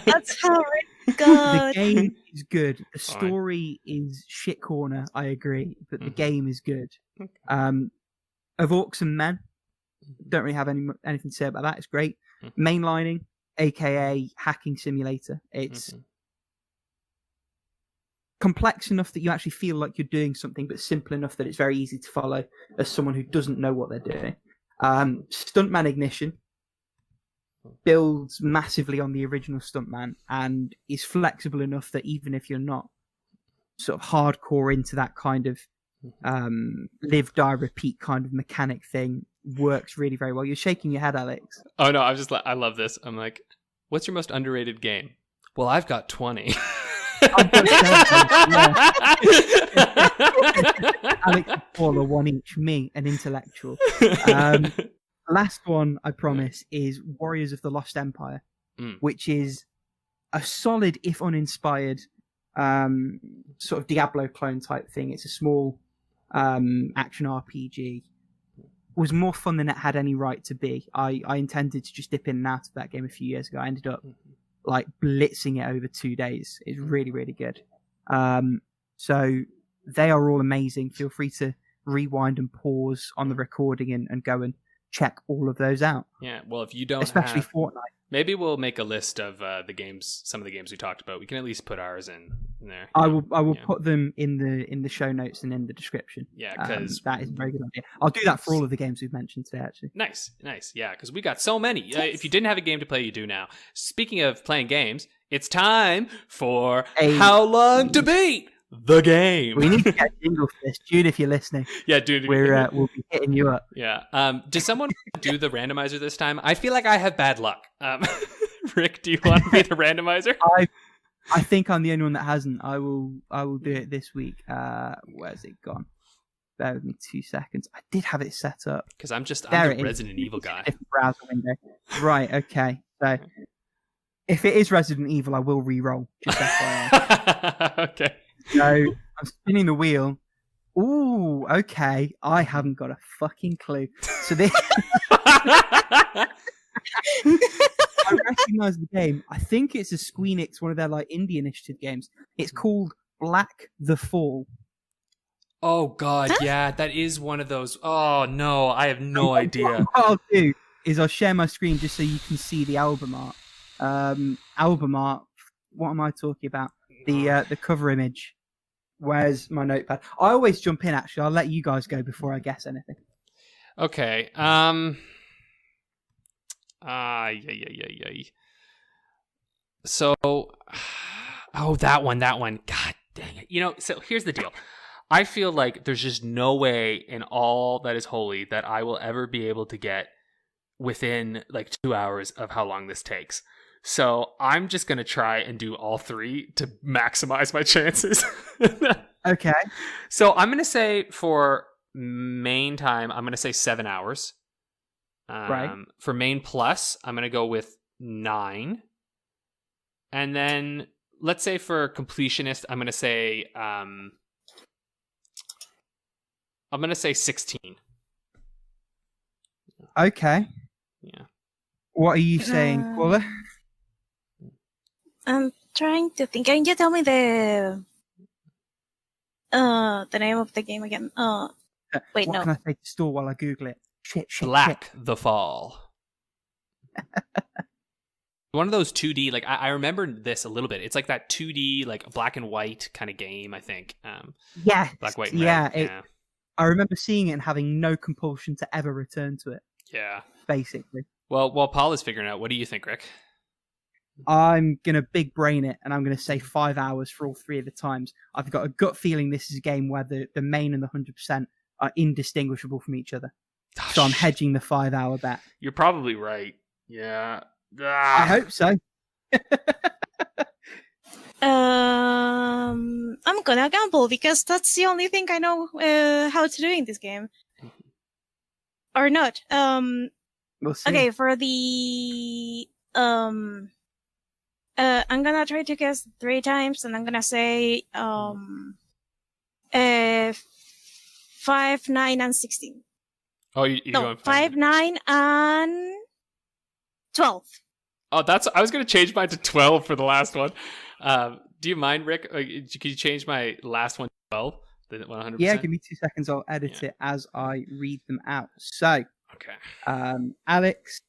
S3: That's how it goes.
S1: The game is good. The story is shit corner. I agree, but the game is good. Of Orcs and Men, don't really have anything to say about that. It's great. Mainlining, aka hacking simulator. It's complex enough that you actually feel like you're doing something, but simple enough that it's very easy to follow as someone who doesn't know what they're doing. Stuntman Ignition builds massively on the original Stuntman and is flexible enough that even if you're not sort of hardcore into that kind of live, die, repeat kind of mechanic thing, works really very well. You're shaking your head, Alex.
S2: Oh no, I love this. I'm like, what's your most underrated game? Well, I've got 20.
S1: Alex and Paula, one each. Me, an intellectual. Last one, I promise, is Warriors of the Lost Empire, which is a solid, if uninspired, sort of Diablo clone type thing. It's a small action RPG. It was more fun than it had any right to be. I intended to just dip in and out of that game a few years ago. I ended up like blitzing it over 2 days. It's really, really good. So they are all amazing. Feel free to rewind and pause on the recording and go and check all of those out.
S2: Yeah, well, if you don't
S1: especially Fortnite.
S2: Maybe we'll make a list of the games, some of the games we talked about. We can at least put ours in there.
S1: I will put them in the show notes and in the description.
S2: Yeah, because
S1: that is a very good idea. I'll do that for all of the games we've mentioned today, actually.
S2: Nice. Yeah, because we got so many. If you didn't have a game to play, you do now. Speaking of playing games, it's time for How Long to Beat the Game.
S1: We need to get a jingle for this, Jude. If you're listening,
S2: yeah, dude,
S1: we'll be hitting you up.
S2: Yeah. Does someone do the randomizer this time? I feel like I have bad luck. Rick, do you want to be the randomizer?
S1: I think I'm the only one that hasn't. I will do it this week. Where's it gone? Bear with me 2 seconds. I did have it set up
S2: because I'm the Resident Evil guy.
S1: Different browser window. Right. Okay. So if it is Resident Evil, I will re-roll. Just FYI.
S2: Okay.
S1: So I'm spinning the wheel. Ooh, okay. I haven't got a fucking clue. So this, I recognise the game. I think it's a Squeenix, one of their like indie initiative games. It's called Black the Fall.
S2: Oh God, yeah, that is one of those. Oh no, I have no idea.
S1: What I'll do is I'll share my screen just so you can see the album art. Album art. What am I talking about? The cover image. Where's my notepad? I always jump in. Actually, I'll let you guys go before I guess anything.
S2: Okay. So, that one. God dang it. So here's the deal. I feel like there's just no way in all that is holy that I will ever be able to get within like 2 hours of how long this takes. So I'm just going to try and do all three to maximize my chances.
S1: Okay.
S2: So I'm going to say for main time, I'm going to say 7 hours.
S1: Right.
S2: For main plus, I'm going to go with 9. And then let's say for completionist, I'm going to say 16.
S1: Okay.
S2: Yeah.
S1: What are you saying, Paula?
S3: I'm trying to think. Can you tell me the name of the game again? Wait,
S1: what
S3: no.
S1: can I say to store while I Google it? Shit.
S2: Black the Fall. One of those 2D, like I remember this a little bit. It's like that 2D, like black and white kind of game, I think.
S1: Yeah.
S2: Black, white,
S1: and
S2: red.
S1: I remember seeing it and having no compulsion to ever return to it.
S2: Yeah.
S1: Basically.
S2: Well, while Paul is figuring out, what do you think, Rick?
S1: I'm going to big brain it, and I'm going to say 5 hours for all three of the times. I've got a gut feeling this is a game where the main and the 100% are indistinguishable from each other. So I'm hedging the 5 hour bet.
S2: You're probably right. Yeah.
S1: I hope so.
S3: I'm gonna gamble because that's the only thing I know how to do in this game. Or not.
S1: We'll see.
S3: Okay, for the I'm gonna try to guess 3 times, and I'm gonna say 5, 9, and 16.
S2: Oh, you're
S3: no,
S2: going
S3: 5, 9, and 12.
S2: Oh, I was going to change mine to 12 for the last one. Do you mind, Rick? Could you change my last one to 12? The 100%?
S1: Yeah, give me 2 seconds. I'll edit it as I read them out. So,
S2: okay.
S1: Alex,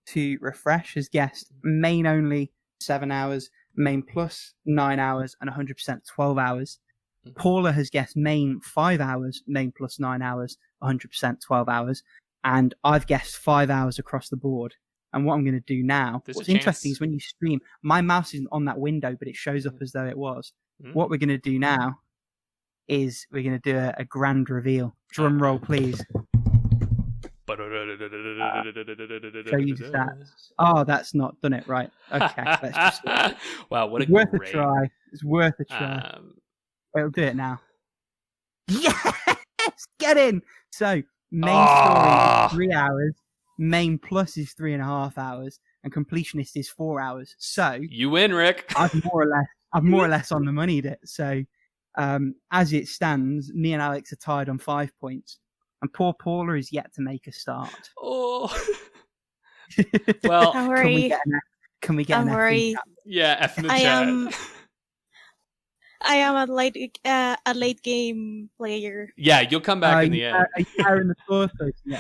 S1: to refresh, has guessed main only 7 hours, main plus 9 hours, and 100% 12 hours. Mm-hmm. Paula has guessed main 5 hours, main plus 9 hours, 100% 12 hours. And I've guessed 5 hours across the board. And what I'm going to do now, what's interesting is when you stream, my mouse isn't on that window, but it shows up as though it was. Mm. What we're going to do now is we're going to do a grand reveal. Drum roll, please. Show you stats. Oh, that's not done it right. Okay, let's just do it.
S2: Wow, what
S1: it's worth a try. It's worth a try. It'll do it now. Yes! Get in! So, main story is 3 hours. Main plus is 3.5 hours, and completionist is 4 hours. So
S2: you win, Rick.
S1: I've more or less on the moneyed it. So as it stands, me and Alex are tied on 5 points, and poor Paula is yet to make a start.
S2: Oh, well,
S1: can we get an F?
S2: Yeah, F in the chat.
S3: I am a late game player.
S2: Yeah, you'll come back in the end.
S1: Are you carrying the torch,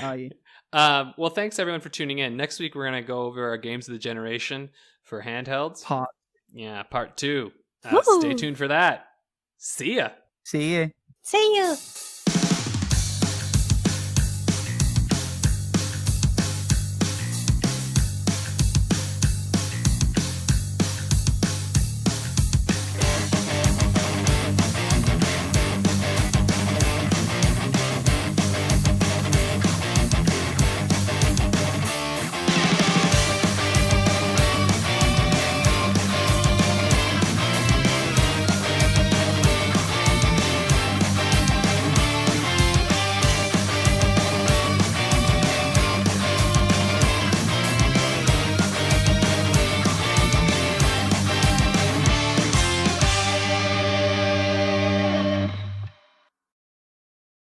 S1: are you?
S2: Well, thanks everyone for tuning in. Next week, we're going to go over our games of the generation for handhelds. Part 2. Stay tuned for that. See ya.
S1: See ya.
S3: See you.